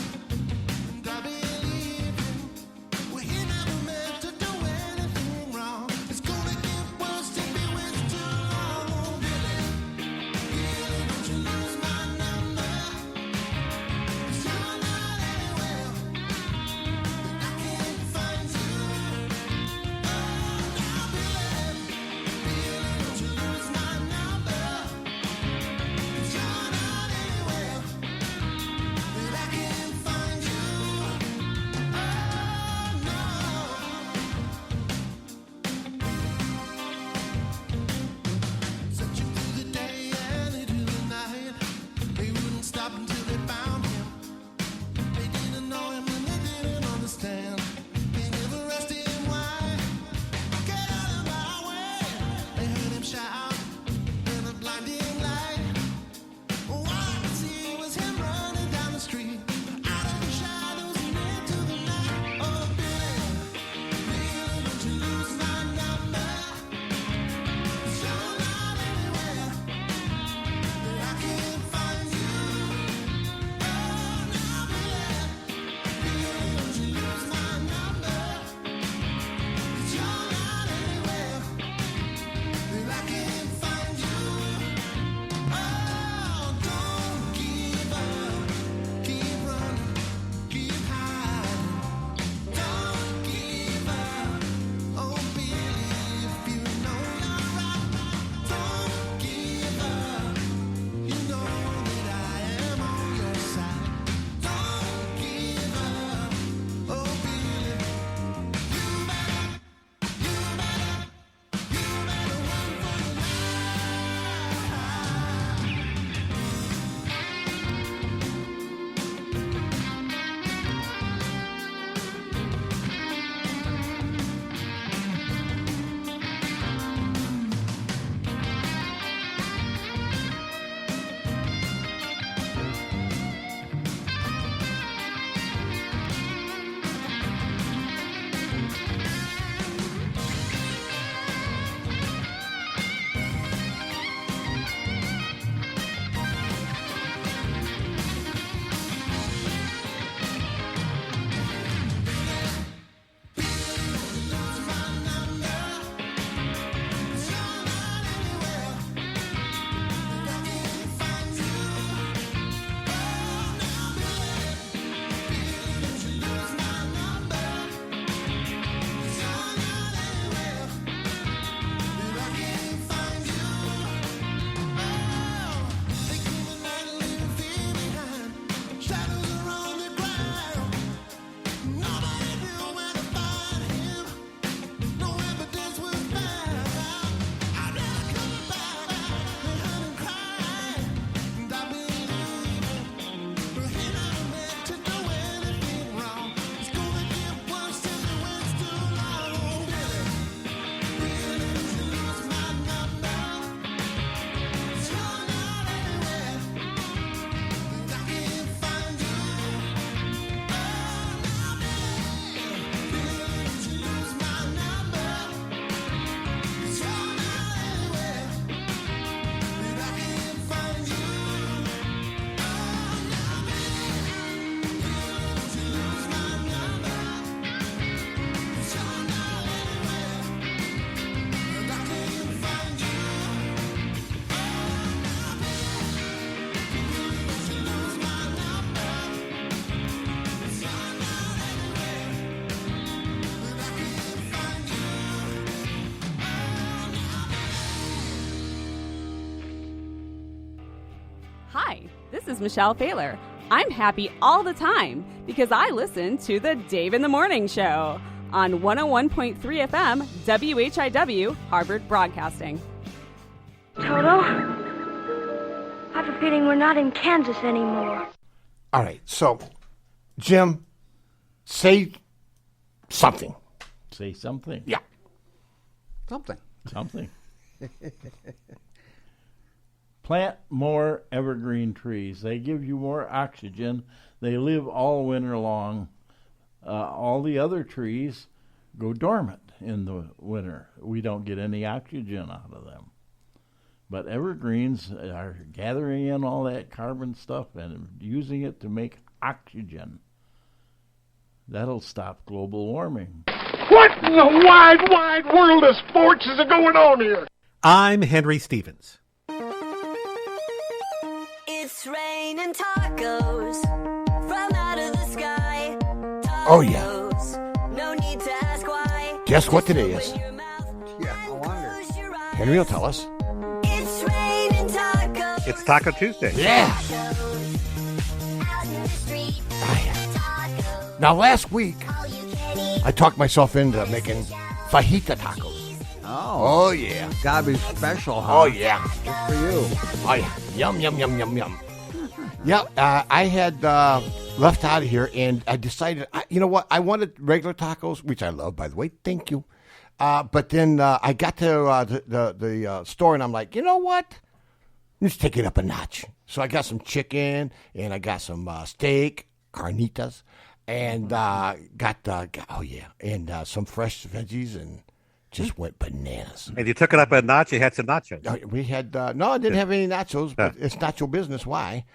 S12: this is Michelle Faylor. I'm happy all the time because I listen to the Dave in the Morning Show on 101.3 FM WHIW Harvard Broadcasting.
S13: Toto, I have a feeling we're not in Kansas anymore.
S6: All right, so, Jim, say something.
S5: Say something.
S6: Yeah.
S7: Something.
S5: Something. Plant more evergreen trees. They give you more oxygen. They live all winter long. All the other trees go dormant in the winter. We don't get any oxygen out of them. But evergreens are gathering in all that carbon stuff and using it to make oxygen. That'll stop global warming.
S14: What in the wide, wide world of sports is going on here?
S8: I'm Henry Stevens.
S15: It's raining tacos from out of the sky. Tacos,
S6: Oh, yeah.
S15: no need to ask why.
S6: Guess what today is?
S7: Yeah, I wonder.
S6: Henry will tell us.
S15: It's raining tacos.
S8: It's Taco Tuesday.
S6: Yeah. Now, last week, I talked myself into making fajita tacos. Oh, yeah.
S7: Gotta be special, huh?
S6: Oh, yeah.
S7: Good for you.
S6: Oh, yeah. Yum, yum, yum, yum, yum. Yeah, I had left out of here, and I decided, you know what? I wanted regular tacos, which I love, by the way. Thank you. But then I got to the store, and I'm like, you know what? Let's take it up a notch. So I got some chicken, and I got some steak, carnitas, and some fresh veggies, and just went bananas.
S8: And you took it up a notch. You had some nachos.
S6: We had no, I didn't have any nachos, but it's nacho business. Why?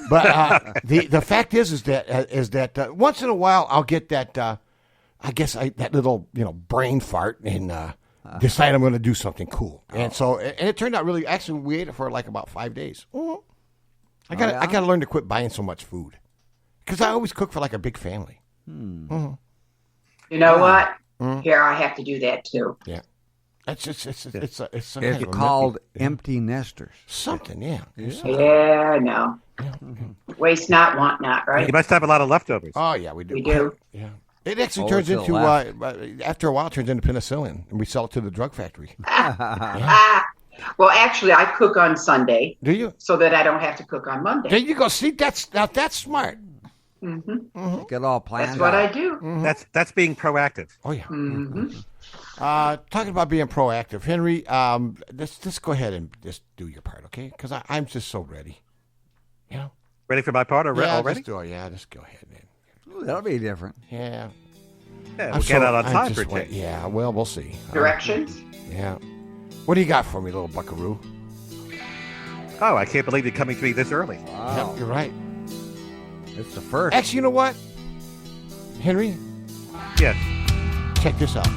S6: But the fact is that once in a while I'll get that. I guess that little brain fart and decide I'm going to do something cool. And so it turned out really. Actually, we ate it for like about 5 days. I got to learn to quit buying so much food because I always cook for like a big family.
S9: You know what? Here I have to do that too.
S6: Yeah. It's
S7: called empty nesters.
S6: Something, yeah.
S9: Yeah, no. Waste not, want not, right?
S8: You must have a lot of leftovers.
S6: Oh, yeah, we do.
S9: We do.
S6: Yeah. It actually turns into, after a while, it turns into penicillin, and we sell it to the drug factory.
S9: Well, actually, I cook on Sunday.
S6: Do you?
S9: So that I don't have to cook on Monday.
S6: There you go. See, that's smart.
S7: Get all planned.
S9: That's what I do.
S8: That's being proactive.
S6: Oh, yeah. Talking about being proactive, Henry, let's go ahead and just do your part, okay? Because I'm just so ready.
S8: Ready for my part already?
S6: Just go ahead, man.
S7: Ooh, that'll be different.
S6: Yeah.
S8: We'll get out on time for it.
S6: Yeah, well, we'll see.
S9: Directions?
S6: Yeah. What do you got for me, little buckaroo?
S8: Oh, I can't believe you're coming to me this early.
S7: Wow.
S6: Yep, you're right.
S7: It's the first.
S6: Actually, you know what? Henry?
S8: Yes.
S6: Check this out.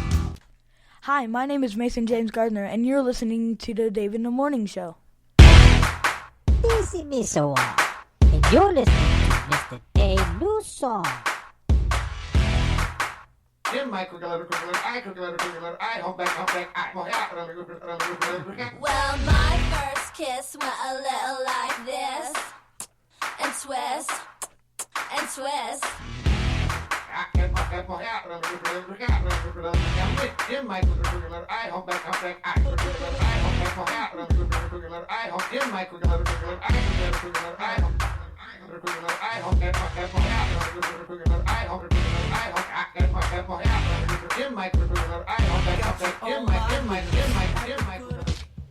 S16: Hi, my name is Mason James Gardner, and you're listening to the Dave in the Morning Show.
S17: This is Miso, and you're listening to Mr. Dave New Song.
S15: Well, my first kiss went a little like this. And twist. And twist.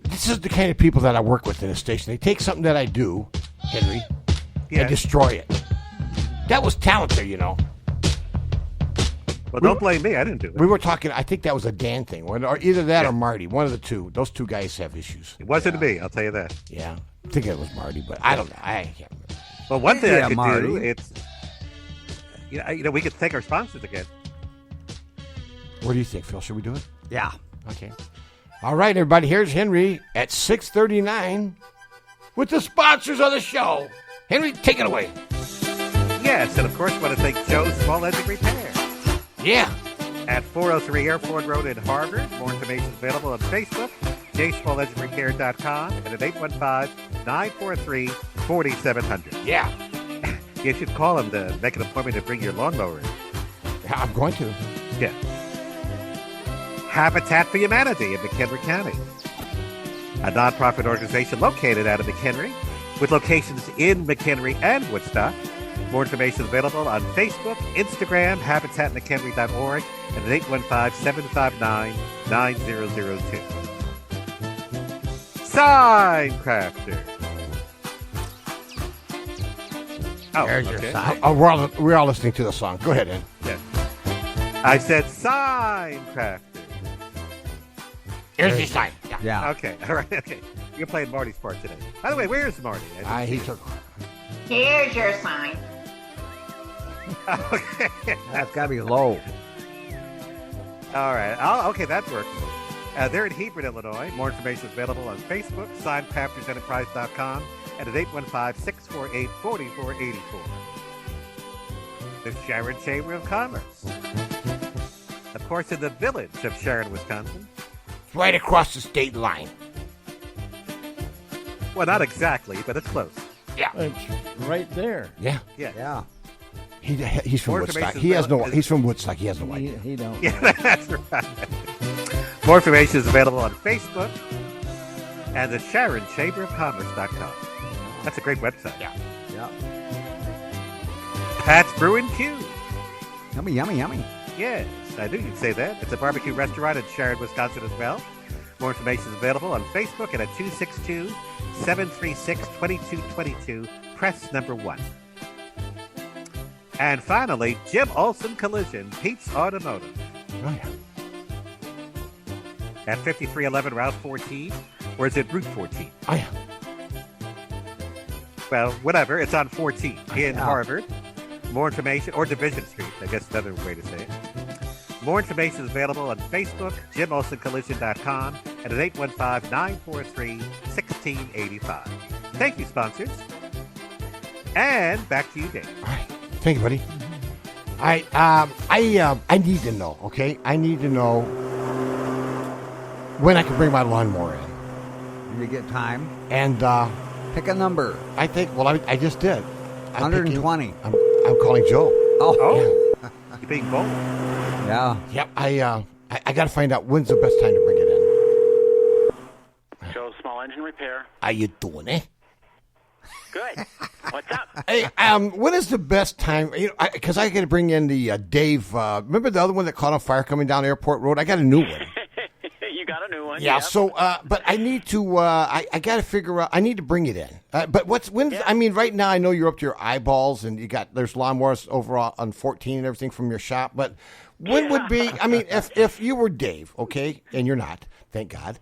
S6: This is the kind of people that I work with in the station. They take something that I do, Henry, and destroy it. That was talent there,
S8: Well, don't blame me. I didn't do it.
S6: We were talking, I think that was a Dan thing, or either that or Marty. One of the two. Those two guys have issues.
S8: It wasn't me, I'll tell you that.
S6: Yeah. I think it was Marty, but I don't know. I can't remember.
S8: Well, one thing I could
S7: Marty.
S8: do, it's, we could thank our sponsors again.
S6: What do you think, Phil? Should we do it?
S7: Yeah.
S6: Okay. All right, everybody. Here's Henry at 6:39 with the sponsors of the show. Henry, take it away.
S8: Yes, and of course, I want to thank Joe's Small Engine Repair.
S6: Yeah.
S8: At 403 Airport Road in Harvard. More information is available on Facebook, jsmallenginerepair.com, and at 815-943-4244. 4700.
S6: Yeah.
S8: You should call them to make an appointment to bring your lawnmower in.
S6: I'm going to.
S8: Yeah. Habitat for Humanity in McHenry County. A nonprofit organization located out of McHenry with locations in McHenry and Woodstock. More information available on Facebook, Instagram, habitatmchenry.org, and at 815-759-9002. Sign Crafter. Oh,
S6: There's your
S8: okay.
S6: sign. Oh, we're all listening to the song. Go ahead, Ed.
S8: Yeah. I said sign crafter.
S6: Here's your sign.
S7: Yeah.
S8: Okay. All right. Okay. You're playing Marty's part today. By the way, where's Marty?
S6: He took.
S9: Here's your sign.
S8: Okay.
S7: That's got to be low.
S8: All right. Okay, that works. They're in Hebron, Illinois. More information is available on Facebook, signcraftersenterprise.com, and at 815-648-4484. The Sharon Chamber of Commerce. Of course, in the village of Sharon, Wisconsin.
S6: Right across the state line.
S8: Well, not exactly, but it's close.
S6: Yeah.
S5: It's right there.
S6: Yeah.
S8: Yeah.
S7: Yeah.
S6: He's from
S8: More
S6: Woodstock.
S8: information
S6: He's from Woodstock. He has no idea.
S5: He don't.
S8: Yeah, that's right. More information is available on Facebook and at SharonChamberofCommerce.com. That's a great website.
S6: Yeah.
S7: Yeah.
S8: Pat's Brewing Q.
S7: Yummy, yummy, yummy.
S8: Yes, I knew you'd say that. It's a barbecue restaurant in Sharon, Wisconsin as well. More information is available on Facebook and at 262-736-2222. Press number 1. And finally, Jim Olson Collision, Pete's Automotive.
S6: Oh, yeah.
S8: At 5311 Route 14, or is it Route 14?
S6: Oh, yeah.
S8: Well, whatever. It's on 14 in
S7: Yeah.
S8: Harvard. More information, or Division Street, I guess another way to say it. More information is available on Facebook, JimOlsonCollision.com, and at 815-943-1685. Thank you, sponsors. And back to you, Dave.
S6: All right. Thank you, buddy. I need to know, okay? I need to know when I can bring my lawnmower in.
S7: You get time.
S6: And
S7: pick a number.
S6: I think, well, I just did.
S7: 120.
S6: I'm calling Joe.
S7: Oh.
S8: Yeah. You're being bold.
S7: Yeah.
S6: Yep. I got to find out when's the best time to bring it in.
S18: Joe, Small Engine Repair.
S6: How you doing, eh?
S18: Good. What's up?
S6: Hey, when is the best time? You know, because I got to bring in the Dave. Remember the other one that caught on fire coming down Airport Road? I got a new one.
S18: You got a new one.
S6: Yeah.
S18: Yep.
S6: So, but I need to. I got to figure out. I need to bring it in. But when's? I mean, right now I know you're up to your eyeballs, and there's lawnmowers over on 14 and everything from your shop. But when would be? I mean, if you were Dave, okay, and you're not. Thank God.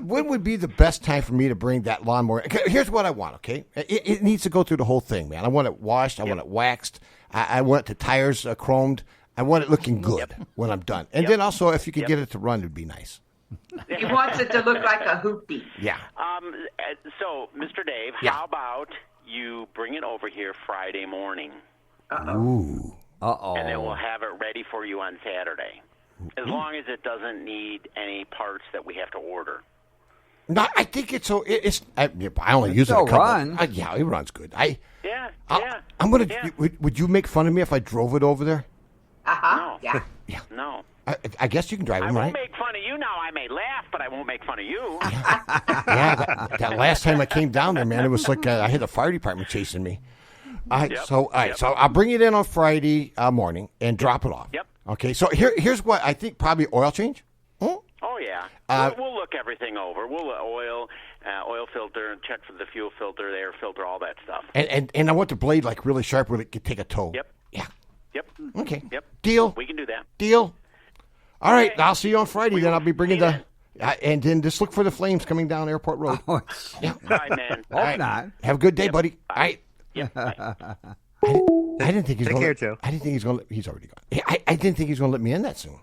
S6: When would be the best time for me to bring that lawnmower? Here's what I want, okay? It needs to go through the whole thing, man. I want it washed. I want it waxed. I want the tires chromed. I want it looking good when I'm done. And then also, if you could get it to run, it'd be nice.
S9: He wants it to look like a hoopty.
S6: Yeah.
S18: So, Mr. Dave, how about you bring it over here Friday morning?
S6: Ooh.
S7: Uh-oh.
S18: And then we'll have it ready for you on Saturday. As long as it doesn't need any parts that we have to order.
S6: No, I think it's so. I only use it a couple.
S7: Run.
S6: Yeah, it runs good. I'm gonna.
S18: Yeah.
S6: Would you make fun of me if I drove it over there?
S18: No.
S9: Yeah.
S18: No.
S6: I guess you can drive
S18: I
S6: them,
S18: won't
S6: right?
S18: make fun of you now. I may laugh, but I won't make fun of you.
S6: Yeah, that last time I came down there, man, it was like I had the fire department chasing me. So I'll bring it in on Friday morning and drop it off.
S18: Yep.
S6: Okay, so here's what I think, probably oil change.
S18: Oh, yeah. We'll look everything over. We'll oil filter, check for the fuel filter, the air filter, all that stuff.
S6: And I want the blade like really sharp where it could take a tow.
S18: Yep.
S6: Yeah.
S18: Yep.
S6: Okay.
S18: Yep.
S6: Deal.
S18: We can do that.
S6: Deal. All right, I'll see you on Friday. Then I'll be bringing and then just look for the flames coming down Airport Road. Yeah.
S18: All right, man.
S7: Hope not.
S6: Have a good day, buddy. All right.
S18: Yep.
S6: I didn't think he's
S8: Take
S6: going.
S8: care, Joe.
S6: I didn't think he's going. He's already gone. I didn't think he's going to let me in that soon.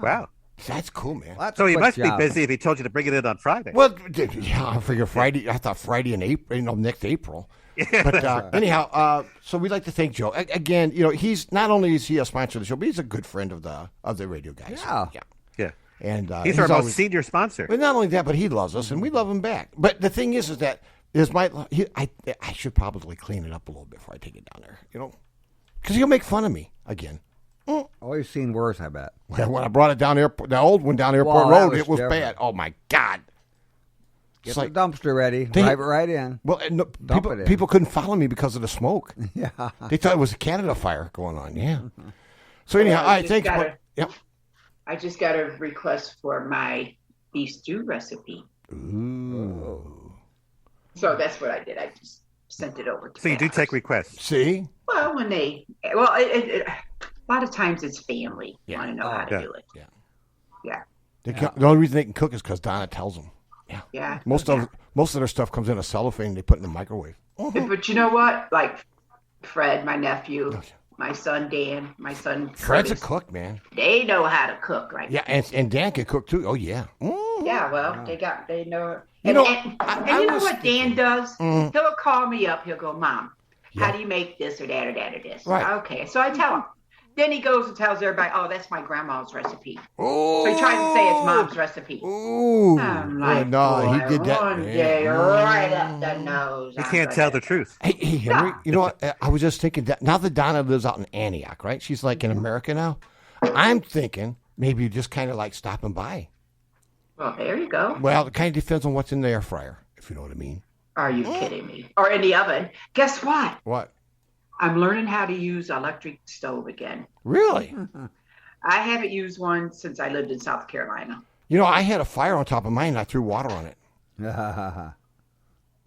S8: Wow.
S6: That's cool, man.
S7: Well, that's
S8: So
S7: a
S8: he
S7: quick
S8: must
S7: job.
S8: be busy if he told you to bring it in on Friday.
S6: Well, yeah, I figure Friday. I thought Friday in April, next April. But anyhow, so we'd like to thank Joe again. You know, he's not only is he a sponsor of the show, but he's a good friend of the radio guys.
S8: Yeah.
S6: And
S8: He's our
S6: always,
S8: most senior sponsor.
S6: But not only that, but he loves us, and we love him back. But the thing is that I should probably clean it up a little bit before I take it down there, because he'll make fun of me again.
S7: Oh, you've seen worse, I bet.
S6: Well, when I brought it down the old one down Airport Road, it was bad. Oh my God!
S7: Get the dumpster ready. Drive it right in.
S6: Well, people couldn't follow me because of the smoke. Yeah, they thought it was a Canada fire going on. Yeah. So anyhow, I think.
S9: I just got a request for my beef stew recipe.
S6: Ooh.
S9: So that's what I did. I just sent it over to.
S8: So you do take requests.
S6: See?
S9: Well, a lot of times it's family want to know how to do it. Yeah.
S6: The only reason they can cook is because Donna tells them. Yeah.
S9: Yeah.
S6: Most of their stuff comes in a cellophane. They put in the microwave.
S9: But you know what? Like Fred, my nephew, my son Dan, my son
S6: Fred's a cook, man.
S9: They know how to cook, right?
S6: Yeah, and Dan can cook too. Oh yeah.
S9: Yeah, well, they know. And you know what Dan does? He'll call me up. He'll go, Mom, how do you make this or that or that or this?
S6: Right.
S9: Okay, so I tell him. Then he goes and tells everybody, oh, that's my grandma's recipe.
S6: Oh.
S9: So he tries to say it's Mom's recipe.
S6: Ooh.
S9: I'm like,
S6: no, he did that.
S9: One day, right up the nose.
S8: You can't tell the truth.
S6: Hey, Henry, you know what? I was just thinking that now that Donna lives out in Antioch, right? She's like in America now. I'm thinking maybe you just kind of like stopping by.
S9: Well, there you go.
S6: Well, it kind of depends on what's in the air fryer, if you know what I mean.
S9: Are you kidding me? Or in the oven. Guess what?
S6: What?
S9: I'm learning how to use electric stove again.
S6: Really?
S9: I haven't used one since I lived in South Carolina.
S6: I had a fire on top of mine and I threw water on it.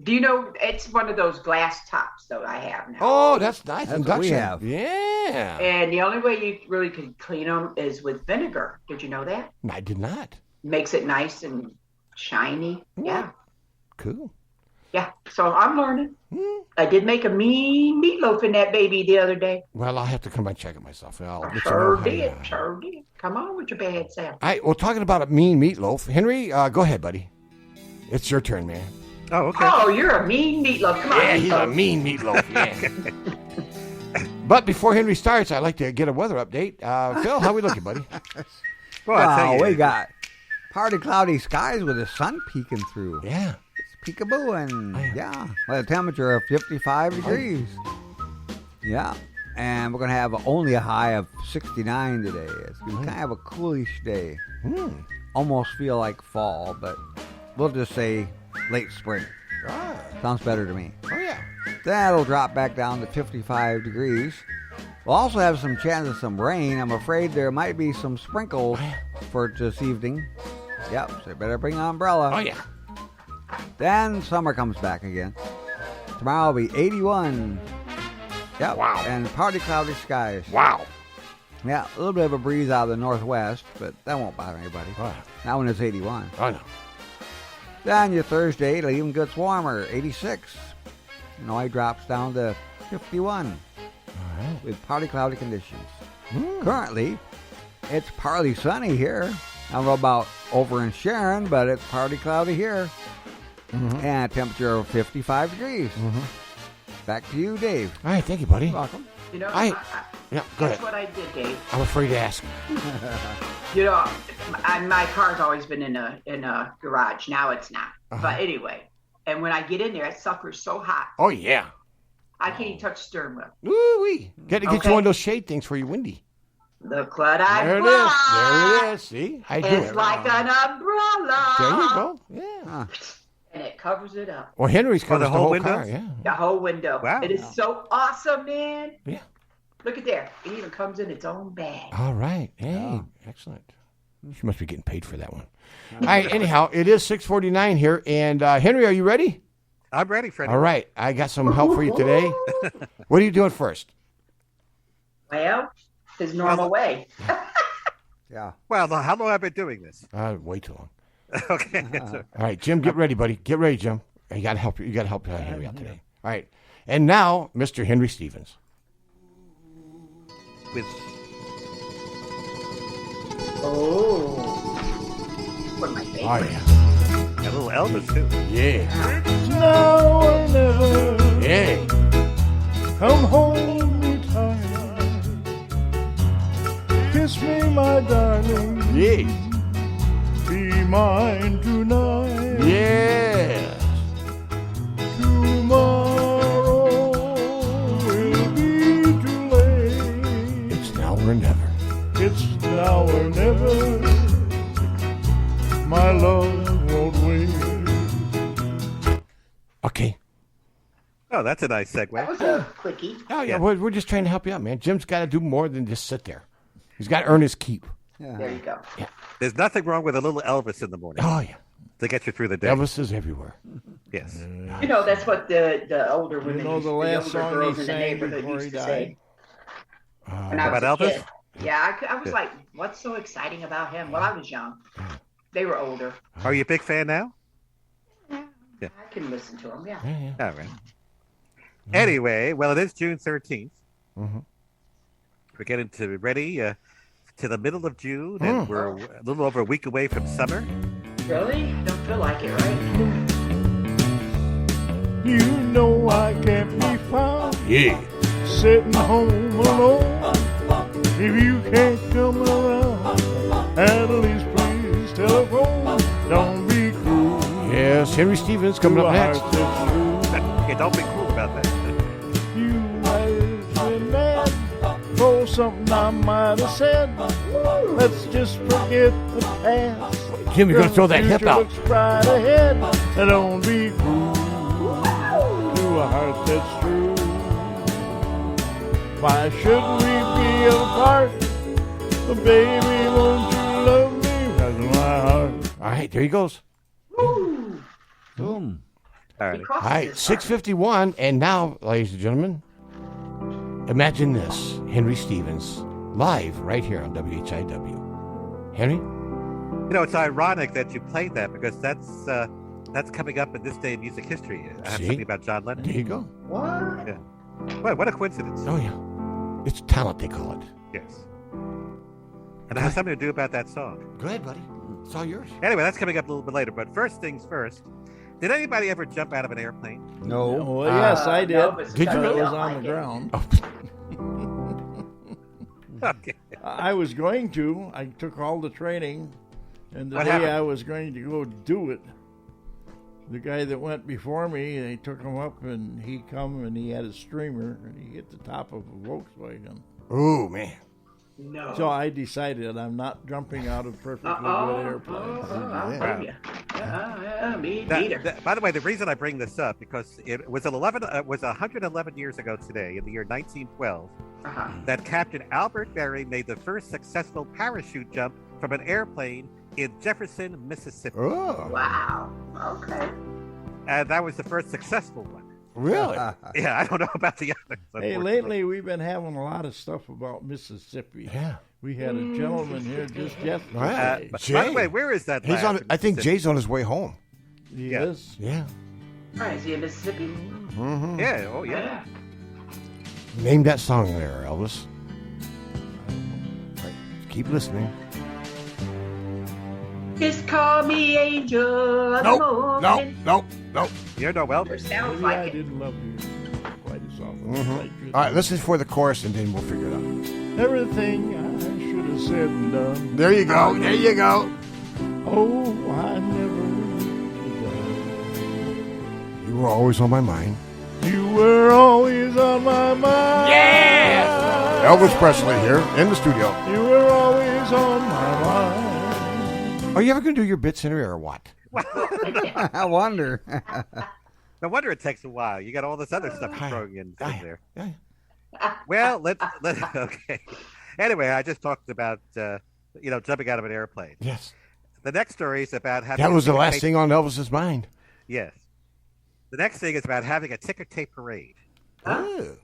S9: Do you know, it's one of those glass tops, though, I have now.
S6: Oh, that's nice.
S7: That's what we have.
S6: Yeah.
S9: And the only way you really can clean them is with vinegar. Did you know that?
S6: I did not.
S9: Makes it nice and shiny. Yeah.
S6: Cool.
S9: Yeah, so I'm learning. I did make a mean meatloaf in that baby the other day.
S6: Well, I'll have to come and check it myself.
S9: Sure did. Come on with your bad self.
S6: All right, well, talking about a mean meatloaf, Henry, go ahead, buddy. It's your turn, man.
S8: Oh, okay.
S9: Oh, you're a mean meatloaf. Come on.
S6: Yeah, he's a mean meatloaf, yeah. But before Henry starts, I'd like to get a weather update. Phil, how we looking, buddy?
S7: Well, we got partly cloudy skies with the sun peeking through.
S6: Yeah.
S7: Peekaboo, and with a temperature of 55 degrees. Yeah, and we're going to have only a high of 69 today. It's going to be kind of a coolish day. Almost feel like fall, but we'll just say late spring. Sounds better to me.
S6: Oh, yeah.
S7: That'll drop back down to 55 degrees. We'll also have some chance of some rain. I'm afraid there might be some sprinkles for this evening. Yep, so you better bring an umbrella.
S6: Oh, yeah.
S7: Then summer comes back again. Tomorrow will be 81. Yep.
S6: Wow.
S7: And partly cloudy skies.
S6: Wow.
S7: Yeah, a little bit of a breeze out of the northwest, but that won't bother anybody.
S6: Oh.
S7: Not when it's 81.
S6: I know.
S7: Then your Thursday, it even gets warmer, 86. It drops down to 51.
S6: All right.
S7: With partly cloudy conditions. Currently, it's partly sunny here. I don't know about over in Sharon, but it's partly cloudy here. And a temperature of 55 degrees. Back to you, Dave.
S6: All right, thank you, buddy.
S7: You're welcome.
S9: You know,
S6: Go ahead.
S9: That's what I did, Dave.
S6: I'm afraid to ask.
S9: My car's always been in a garage. Now it's not. But anyway, and when I get in there, that sucker's so hot.
S6: Oh, yeah.
S9: I can't even touch the steering wheel.
S6: Woo-wee. Got to get you one of those shade things for your windy.
S9: Look what I
S6: There
S9: bought.
S6: it is. See? I do
S9: It's
S6: it.
S9: like an umbrella.
S6: There you go. Yeah.
S9: And it covers it up.
S6: Well, Henry's covers
S8: the whole window?
S6: car. Yeah.
S9: The whole window.
S8: Wow.
S9: It is so awesome, man.
S6: Yeah.
S9: Look at there. It even comes in its own bag.
S6: All right. Hey, excellent. She must be getting paid for that one. All right. Anyhow, it is 6:49 here, and Henry, are you ready?
S8: I'm ready, Freddie.
S6: All right. I got some help for you today. What are you doing first?
S9: Well, his normal way.
S7: Yeah.
S8: Well, how long have I been doing this?
S6: Way too long.
S8: Okay.
S6: All right, Jim, get ready, buddy. Get ready, Jim. You got to help. You got to help Henry out today. All right. And now, Mr. Henry Stevens.
S8: With
S9: One of my favorites.
S6: Oh yeah.
S8: a little Elvis too.
S6: Yeah.
S5: Now or never.
S6: Yeah.
S5: Come hold me tight. Kiss me, my darling.
S6: Yeah.
S5: Be mine tonight.
S6: Yes.
S5: forever. My love won't wait.
S6: Okay.
S8: Oh, that's a nice segue.
S9: That was a quickie.
S6: Oh, yeah, we're just trying to help you out, man. Jim's got to do more than just sit there. He's got to earn his keep.
S9: There you go.
S6: Yeah.
S8: There's nothing wrong with a little Elvis in the morning.
S6: Oh, yeah.
S8: To get you through the day.
S6: Elvis is everywhere.
S8: Yes.
S9: You know, that's what the older women,
S5: know the
S9: used,
S5: last
S9: the
S5: song
S9: older girls
S5: he
S9: in the
S5: sang
S9: neighborhood
S5: before
S9: used
S5: he
S9: to
S5: died?
S9: say. When I was
S8: about
S9: a
S8: Elvis?
S9: kid. Yeah, I was like, what's so exciting about him? Well, I was young. They were older.
S8: Are you a big fan now?
S9: I can listen to him, yeah.
S8: All right. Anyway, well, it is June 13th.
S6: Mm-hmm.
S8: We're getting ready to the middle of June, and we're a little over a week away from summer.
S9: Really? Don't feel like it, right?
S5: You know I can't be found.
S6: Yeah.
S5: Sitting home alone. If you can't come around, at least please telephone. Don't be cruel.
S6: Yes, Henry Stevens coming up next.
S8: Okay, don't be cruel about that.
S5: You might have been mad for something I might have said. Let's just forget the past.
S6: Jim, you're going to throw that hip out.
S5: Looks right ahead. And don't be cruel to a heart that's true. Why should we be apart? Baby, won't you love me? That's my heart.
S6: All right, there he goes.
S5: Boom.
S8: All right.
S6: All right, 6:51, and now, ladies and gentlemen, imagine this: Henry Stevens live right here on WHIW. Henry,
S8: You know, it's ironic that you played that because that's coming up in this day in music history. I have
S6: See?
S8: something about John Lennon.
S6: there you go.
S9: What?
S8: Yeah. Well, what a coincidence.
S6: Oh yeah, it's talent they call it.
S8: Yes. And it has something to do about that song.
S6: Go ahead, buddy. It's all yours.
S8: Anyway, that's coming up a little bit later. But first things first. Did anybody ever jump out of an airplane?
S7: No.
S5: Well, yes, I did.
S9: no, but
S6: Did you?
S5: It was
S9: don't
S5: on
S9: like
S5: the
S9: it.
S5: ground.
S8: Okay.
S5: I was going to. I took all the training, and the
S8: What
S5: day
S8: happened?
S5: I was going to go do it, the guy that went before me, they took him up, and he come and he had a streamer, and he hit the top of a Volkswagen.
S6: Ooh, man.
S9: No.
S5: So I decided I'm not jumping out of perfectly good airplanes.
S9: Me
S8: That-
S9: neither.
S8: by the way, the reason I bring this up because it was 111 years ago today, in the year 1912, that Captain Albert Berry made the first successful parachute jump from an airplane in Jefferson, Mississippi.
S6: Oh,
S9: Wow. Okay.
S8: And that was the first successful one.
S6: really?
S8: Yeah, I don't know about the others.
S5: Hey,
S8: unfortunately.
S5: lately we've been having a lot of stuff about Mississippi.
S6: Yeah.
S5: We had a gentleman here just yesterday.
S6: Right.
S8: By the way, where is that?
S6: He's
S8: lad
S6: on.
S8: from
S6: I think
S8: Mississippi?
S6: Jay's on his way home.
S5: He
S8: Yeah.
S5: is.
S6: Yeah.
S9: All right, is he in Mississippi?
S6: Mm-hmm.
S8: Yeah. Oh, yeah.
S6: Name that song there, Elvis. Right. Keep listening.
S9: Just call me Angel of the
S6: Nope.
S9: Morning.
S6: Nope.
S8: You're no Elvis.
S9: Sounds
S5: Maybe
S9: like
S5: I
S9: it.
S5: didn't love you quite as often.
S6: Mm-hmm.
S5: as I should.
S6: All right, listen for the chorus, and then we'll figure it out.
S5: Everything I should have said and done.
S6: There you go. There you go.
S5: Oh, I never would have done.
S6: You were always on my mind.
S5: You were always on my mind.
S6: Yeah. Elvis Presley here in the studio.
S5: You were always on my mind.
S6: Are you ever going to do your bits, Henry, or what?
S7: I wonder.
S8: No wonder it takes a while. You got all this other stuff
S6: Hi.
S8: throwing in
S6: Hi.
S8: there.
S6: Yeah.
S8: Well, let okay. Anyway, I just talked about jumping out of an airplane.
S6: Yes.
S8: The next story is about having.
S6: That was
S8: a
S6: the
S8: ticker
S6: last
S8: tape-
S6: thing on Elvis's mind.
S8: Yes. The next thing is about having a ticker tape parade.
S6: Oh.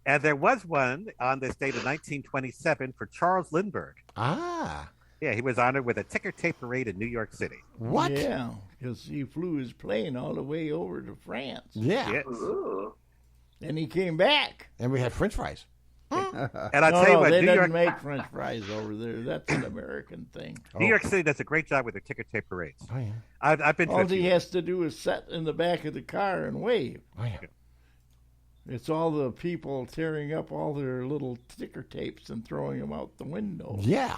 S8: And there was one on this date of 1927 for Charles Lindbergh.
S6: Ah.
S8: Yeah, he was honored with a ticker tape parade in New York City.
S6: What?
S5: Yeah, because he flew his plane all the way over to France.
S6: Yeah.
S8: Yes.
S9: Ooh.
S5: And he came back.
S6: And we had French fries.
S8: And I'll
S5: No,
S8: tell you what,
S5: they
S8: New
S5: didn't
S8: York,
S5: make French fries over there. That's an American thing.
S8: New York City does a great job with their ticker tape parades.
S6: Oh, yeah.
S8: I've been to
S5: All
S8: a few.
S5: he has to do is sit in the back of the car and wave.
S6: Oh, yeah.
S5: It's all the people tearing up all their little ticker tapes and throwing them out the window.
S6: Yeah.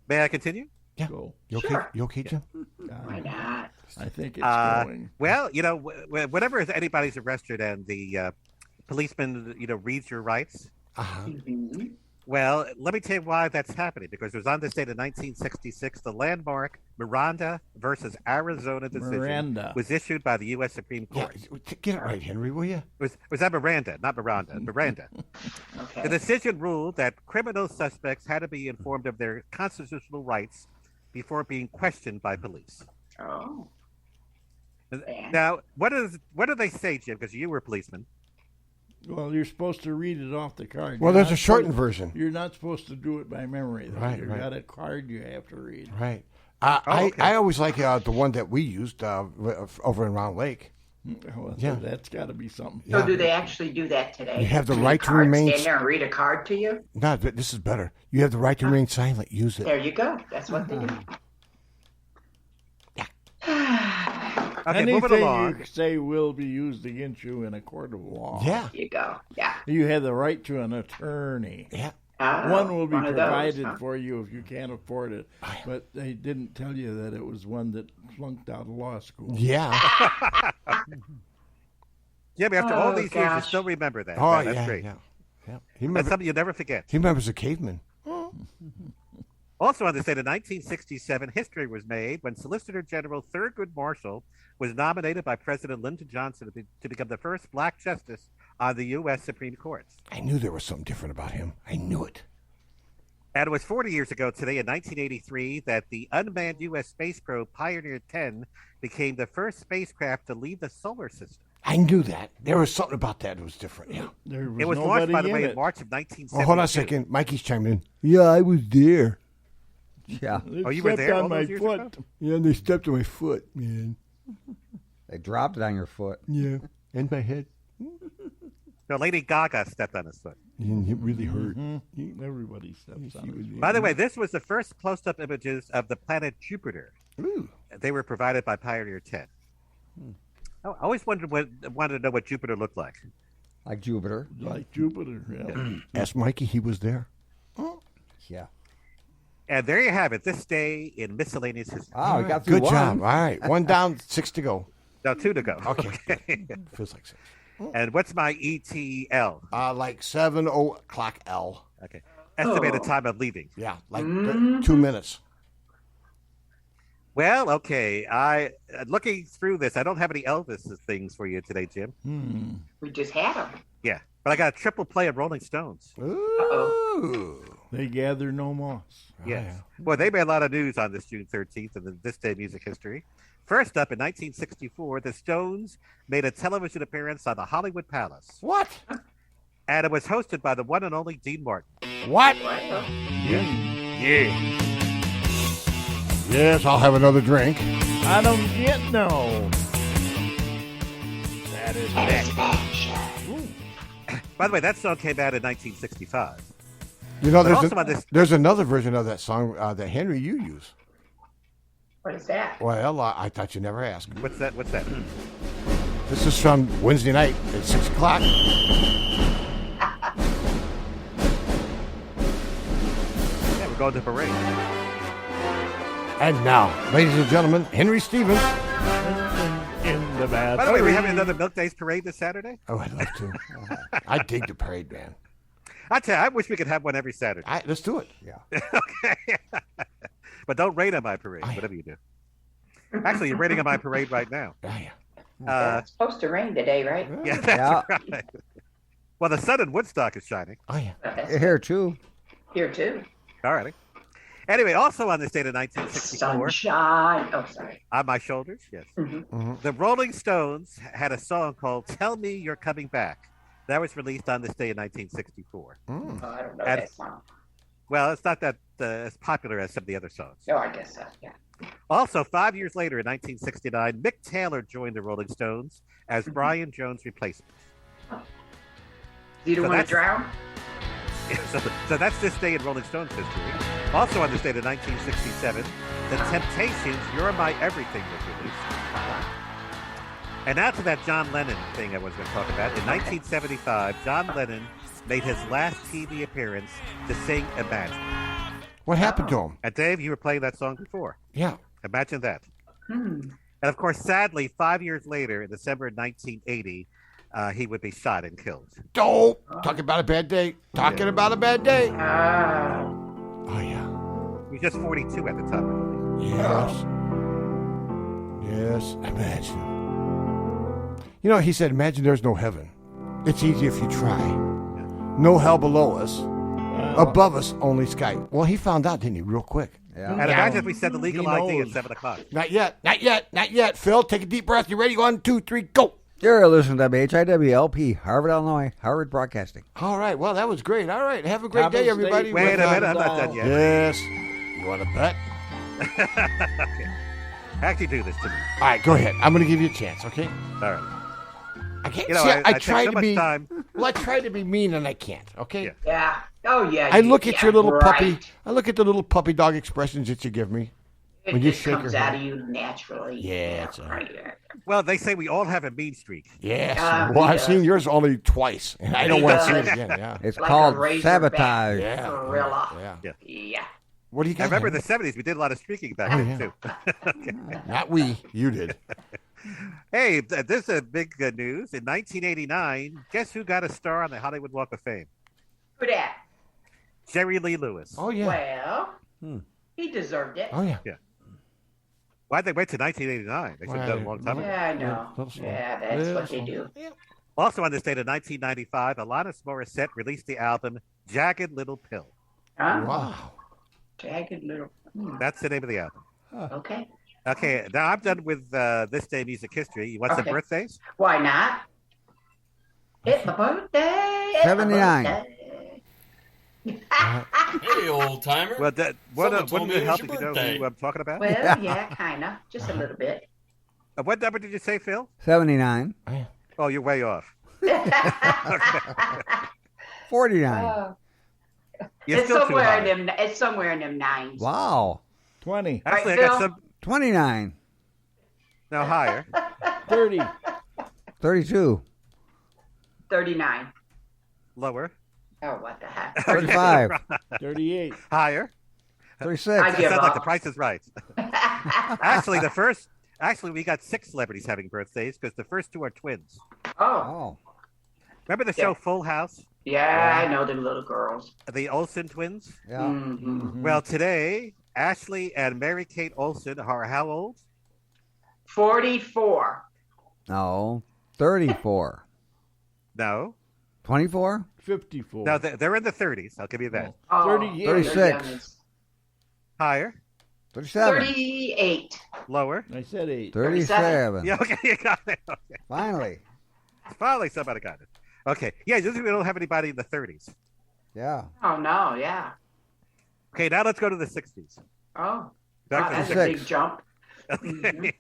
S8: May I continue?
S6: Yeah.
S5: Go.
S6: You okay?
S9: Sure.
S6: You okay, Jim?
S9: Why not?
S5: I think it's going.
S8: Well, whenever anybody's arrested and the policeman, reads your rights,
S6: Uh-huh.
S8: Well, let me tell you why that's happening. Because it was on this date in 1966, the landmark Miranda versus Arizona decision
S5: Miranda.
S8: was issued by the U.S. Supreme Court.
S6: Get it right, Henry, will you?
S8: Was that Miranda, not Miranda? Miranda.
S9: Okay.
S8: The decision ruled that criminal suspects had to be informed of their constitutional rights before being questioned by police.
S9: Oh.
S8: Now, what do they say, Jim? Because you were a policeman.
S5: Well, you're supposed to read it off the card.
S6: Well,
S5: You're
S6: there's
S5: not
S6: a shortened
S5: supposed-
S6: version.
S5: You're not supposed to do it by memory. Though.
S6: Right,
S5: You've
S6: right.
S5: got a card you have to read.
S6: Right.
S8: okay.
S6: I always like the one that we used over in Round Lake.
S5: Well,
S6: Yeah.
S5: That's got to be something.
S9: So do they actually do that today?
S6: You have the
S9: Do
S6: right to
S9: cards
S6: remain-
S9: Stand there and read a card to you?
S6: No, this is better. You have the right to remain silent. Use it.
S9: There you go. That's what they do.
S8: Okay, moving
S5: Anything
S8: along.
S5: you say will be used against you in a court of law.
S6: Yeah.
S9: There you go. Yeah.
S5: You have the right to an attorney.
S6: Yeah.
S5: One will be
S9: one of those,
S5: provided
S9: huh?
S5: for you if you can't afford it. But they didn't tell you that it was one that flunked out of law school.
S6: Yeah.
S8: Jim, after all
S9: Oh,
S8: these years, you
S9: gosh.
S8: still remember that.
S6: Oh,
S8: That's
S6: yeah,
S8: great.
S6: yeah. He
S8: That's
S6: remember,
S8: something you'll never forget.
S6: he remembers a caveman.
S8: Also on this date in 1967, history was made when Solicitor General Thurgood Marshall was nominated by President Lyndon Johnson to become the first black justice on the U.S. Supreme Court.
S6: I knew there was something different about him. I knew it.
S8: And it was 40 years ago today, in 1983, that the unmanned U.S. space probe Pioneer 10 became the first spacecraft to leave the solar system.
S6: I knew that. There was something about that that was different. Yeah.
S5: There
S8: It was launched, by the way,
S5: in
S8: in March of 1972.
S6: Well, hold on a second. Mikey's chiming in. Yeah, I was there.
S7: Yeah.
S5: They
S8: Oh, you were
S5: stepped
S8: there
S5: on
S8: all
S5: my
S8: those years
S5: foot.
S8: ago?
S6: Yeah, they stepped on my foot, man.
S7: They dropped it on your foot.
S6: Yeah. And my head.
S8: No, Lady Gaga stepped on his foot.
S6: And it really hurt.
S5: Everybody steps on it.
S8: By the way, this was the first close-up images of the planet Jupiter.
S6: Ooh.
S8: They were provided by Pioneer 10. I always wanted to know what Jupiter looked like.
S7: Like Jupiter.
S5: Like Jupiter, yeah.
S6: Ask Mikey. He was there.
S7: Yeah.
S8: And there you have it, this day in miscellaneous history.
S7: Wow, we got through
S6: Good
S7: one.
S6: job. All right. One down, 6 to go.
S8: No, 2 to go.
S6: Okay. Feels like 6.
S8: And what's my ETL?
S6: Like 7 o'clock L.
S8: Okay. Estimated time of leaving.
S6: Yeah, like 2 minutes.
S8: Well, okay. Looking through this, I don't have any Elvis things for you today, Jim.
S9: We just had them.
S8: Yeah, but I got a triple play of Rolling Stones.
S6: Ooh.
S5: They gather no moss.
S8: Yes. Well, they made a lot of news on this June 13th in this day in music history. First up, in 1964, the Stones made a television appearance on the Hollywood Palace.
S6: What?
S8: And it was hosted by the one and only Dean Martin.
S6: What?
S8: Yeah.
S6: Yes, I'll have another drink.
S5: I don't get no. That is
S8: By the way, that song came out in 1965.
S6: You know,
S8: But also on this,
S6: there's another version of that song that Henry you use.
S9: What is that?
S6: Well, I thought you never asked.
S8: What's that?
S6: This is from Wednesday night at 6 o'clock.
S8: Yeah, we're going to parade.
S6: And now, ladies and gentlemen, Henry Stevens.
S5: in the bathroom.
S8: By the way, we're having another Milk Days parade this Saturday.
S6: Oh, I'd love to. I dig the parade, man.
S8: I tell you, I wish we could have one every Saturday.
S6: Let's do it.
S7: Yeah.
S8: Okay. But don't rain on my parade, whatever you do. Actually, you're raining on my parade right now.
S9: It's supposed to rain today, right?
S8: Yeah, that's right. Well, the sun in Woodstock is shining.
S6: Oh, yeah.
S7: Here, too.
S9: Here, too.
S8: All righty. Anyway, also on this date of 1964.
S9: Sunshine. Oh, sorry.
S8: On my shoulders, yes.
S9: Mm-hmm.
S8: The Rolling Stones had a song called Tell Me You're Coming Back. That was released on this day in 1964.
S9: Oh, I don't know
S8: And-
S9: that song.
S8: Well, it's not that as popular as some of the other songs.
S9: No, I guess so, yeah.
S8: Also, 5 years later, in 1969, Mick Taylor joined the Rolling Stones as Brian Jones' replacement.
S9: You don't want to drown?
S8: So that's this day in Rolling Stones history. Also on this date in 1967, The Temptations' You're My Everything was released. And now to that John Lennon thing I was going to talk about. In 1975, John Lennon made his last TV appearance to sing Imagine.
S6: What happened to him?
S8: And Dave, you were playing that song before.
S6: Yeah.
S8: Imagine that. And of course, sadly, 5 years later, in December 1980, he would be shot and killed.
S6: Dope. Talking about a bad day. Talking about a bad day.
S9: Oh,
S6: yeah.
S8: He was just 42 at the time.
S6: Yes. Yes. Imagine. You know, he said, imagine there's no heaven. It's easy if you try. No hell below us. Above us, only sky. Well, he found out, didn't he, real quick?
S8: Yeah. And imagine if we said the legal ID at 7 o'clock.
S6: Not yet. Not yet. Not yet. Phil, take a deep breath. You ready? 1, 2, 3, go.
S7: You're listening to WHIWLP, Harvard, Illinois, Harvard Broadcasting.
S6: All right. Well, that was great. All right. Have a great day, everybody.
S8: Wait a minute. I'm not done yet.
S6: Yes. You want to bet?
S8: Okay. Actually do this to me.
S6: All right. Go ahead. I'm going to give you a chance, okay?
S8: All right.
S6: I can't.
S8: You know,
S6: see, I
S8: take
S6: try
S8: so
S6: to
S8: much
S6: be.
S8: time.
S6: Well, I try to be mean and I can't. Okay.
S9: Yeah. Oh, yeah.
S6: I look at your little
S9: right.
S6: puppy. I look at the little puppy dog expressions that you give me
S9: It
S6: when you
S9: just
S6: shake
S9: comes
S6: your
S9: out
S6: head.
S9: of you naturally.
S6: Yeah, it's all
S9: right.
S8: Well, they say we all have a mean streak.
S6: Yes.
S9: Yeah,
S6: well,
S9: he
S6: I've
S9: does.
S6: seen yours only twice, and I don't want to see it again. Yeah.
S7: It's
S9: Like
S7: called
S9: a razorback
S7: sabotage.
S6: Yeah.
S9: gorilla.
S6: Yeah.
S9: Yeah.
S6: What do you
S8: I
S6: guys
S8: remember
S6: have?
S8: the 70s. We did a lot of streaking back
S6: Oh,
S8: then,
S6: yeah.
S8: too. Okay.
S6: Not we. You did.
S8: Hey, this is big news. In 1989, guess who got a star on the Hollywood Walk of Fame?
S9: Who that?
S8: Jerry Lee Lewis.
S6: Oh, yeah.
S9: Well, he deserved it.
S6: Oh, yeah.
S8: Yeah. Why'd they wait to 1989? They should have done it a long time ago.
S9: Yeah, I know. Yeah, that's what they do.
S8: Also on this date of 1995, Alanis Morissette released the album Jagged Little Pill.
S9: Huh?
S6: Wow.
S9: Jagged little.
S8: That's the name of the album.
S9: Okay.
S8: Okay, now I'm done with this day music history. You want some
S9: Okay.
S8: birthdays?
S9: Why not? It's my birthday. It's my
S7: 79.
S9: birthday.
S19: Hey, old timer.
S8: Well,
S19: Someone told
S8: wouldn't
S19: me
S8: it
S19: it
S8: help
S19: was
S8: if you
S19: your
S8: know
S19: birthday.
S8: who I'm talking about?
S9: Well, yeah, kind of. Just a little bit.
S8: What number did you say, Phil?
S7: 79.
S8: Oh, you're way off.
S7: 49.
S8: You're
S9: It's
S8: still too
S9: somewhere
S8: high.
S9: in them. It's somewhere in them nines.
S7: Wow.
S5: 20.
S8: Actually,
S9: Right,
S8: I got
S9: Phil?
S8: some
S7: 29.
S8: now higher.
S5: 30.
S7: 32.
S9: 39.
S8: Lower.
S9: Oh, what the heck?
S7: 35.
S5: 38.
S8: Higher.
S7: 36.
S9: I
S8: That
S9: give
S8: sounds like
S9: up.
S8: the Price is Right. Actually, we got 6 celebrities having birthdays because the first 2 are twins.
S9: Oh,
S7: Oh.
S8: Remember the show Full House?
S9: yeah, I know them little girls.
S8: The Olsen twins?
S7: Yeah.
S9: Mm-hmm.
S8: Well, today, Ashley and Mary Kate Olsen are how old?
S9: 44.
S7: No. 34.
S8: No.
S7: 24?
S5: 54.
S8: No, they're in the 30s. I'll give you that.
S9: Oh,
S5: 38.
S9: they're
S7: 36.
S9: youngins.
S8: Higher.
S7: 37.
S9: 38.
S8: Lower.
S5: I said 8.
S7: 37.
S8: Yeah, okay, you got it. Okay.
S7: Finally.
S8: Finally, somebody got it. Okay. Yeah, usually we don't have anybody in the 30s.
S7: Yeah.
S9: Oh, no, yeah.
S8: Okay, now let's go to the 60s.
S9: Oh,
S8: Back
S9: wow,
S8: to
S9: that's
S8: the
S9: a big jump.
S8: Okay.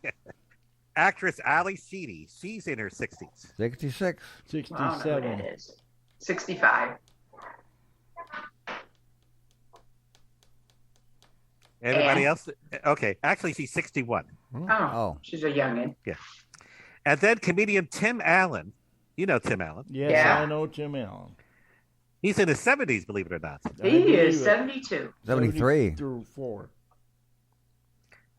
S8: Actress Ali Sheedy. She's in her 60s.
S7: 66.
S9: I don't know who
S5: 67.
S9: that is. 65.
S8: Anybody
S9: And?
S8: else? Okay. Actually, she's 61.
S9: Oh,
S7: Oh.
S9: she's a youngin.
S8: Yeah. And then comedian Tim Allen. You know Tim Allen.
S5: Yes,
S9: Yeah.
S5: I know Tim Allen.
S8: He's in his 70s, believe it or not.
S9: He is 72.
S7: 73.
S5: Through 4.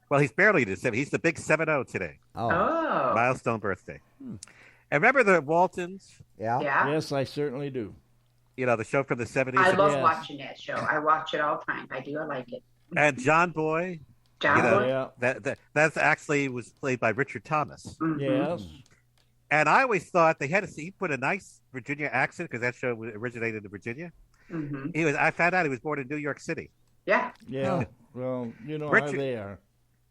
S8: Well, he's barely in his 70s. He's the big 7-0 today.
S7: Oh.
S9: Oh,
S8: Milestone birthday. And remember the Waltons?
S7: Yeah.
S9: yeah.
S5: Yes, I certainly do.
S8: You know, the show from the 70s?
S9: I love
S5: Yes.
S9: watching that show. I watch it all the time. I do. I like it.
S8: And John Boy.
S9: John
S8: You know,
S9: Boy?
S5: Yeah.
S8: That's actually was played by Richard Thomas.
S9: Mhm.
S5: Yes.
S8: And I always thought they had he put a nice Virginia accent because that show originated in Virginia.
S9: Mhm.
S8: I found out he was born in New York City.
S9: Yeah.
S5: Yeah. Well, you know how
S8: Richard-
S5: they are.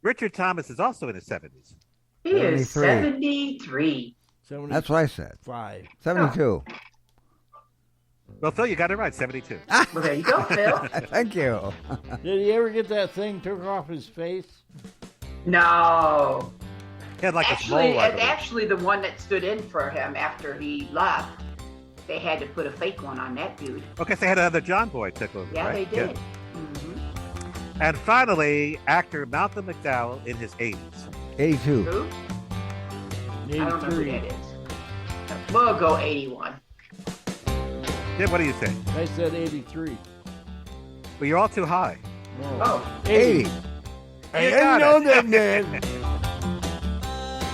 S8: Richard Thomas is also in his 70s.
S9: He is
S7: 73.
S9: 73.
S7: That's what I said.
S5: 5.
S7: 72.
S8: Well, Phil, you got it right, 72.
S9: Well, there you go, Phil.
S7: Thank you.
S5: Did he ever get that thing took off his face?
S9: No.
S8: He had like a
S9: Actually,
S8: small one.
S9: actually, the one that stood in for him after he left, they had to put a fake one on that dude.
S8: Okay, so they had another John Boy took over,
S9: Yeah,
S8: right?
S9: they did. Mhm.
S8: And finally, actor Malcolm McDowell in his 80s.
S7: 82.
S9: Who? I don't know who
S5: 83.
S9: that is. We'll go 81.
S8: Yeah, what do you say?
S5: I said 83.
S8: Well, you're all too high.
S5: No.
S9: Oh,
S7: 80.
S8: I
S6: didn't know that, man.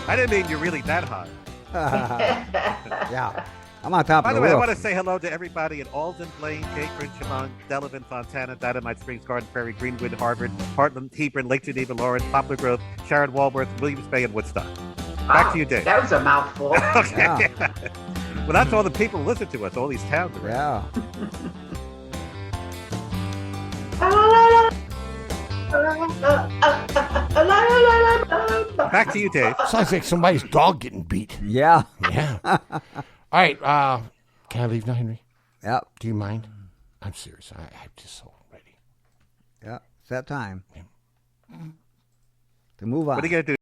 S8: I didn't mean you're really that high.
S7: Yeah. I'm on top
S8: By
S7: of
S8: the
S7: the
S8: way, I
S7: roof.
S8: want to say hello to everybody in Alden, Blaine, Capron, Chemung, Delavan, Fontana, Dynamite Springs, Garden Prairie, Greenwood, Harvard, Heartland, Hebron, Lake Geneva, Lawrence, Poplar Grove, Sharon, Walworth, Williams Bay, and Woodstock. Back to you, Dave.
S9: That was a mouthful.
S8: Okay.
S7: Yeah.
S8: Well, that's all the people who listen to us, all these towns around. Back to you, Dave.
S6: Sounds like somebody's dog getting beat.
S7: Yeah.
S6: Yeah. All right. Can I leave now, Henry?
S7: Yep.
S6: Do you mind? I'm serious. I'm just so ready.
S7: Yeah. It's that time to move on.
S8: What are you going to do?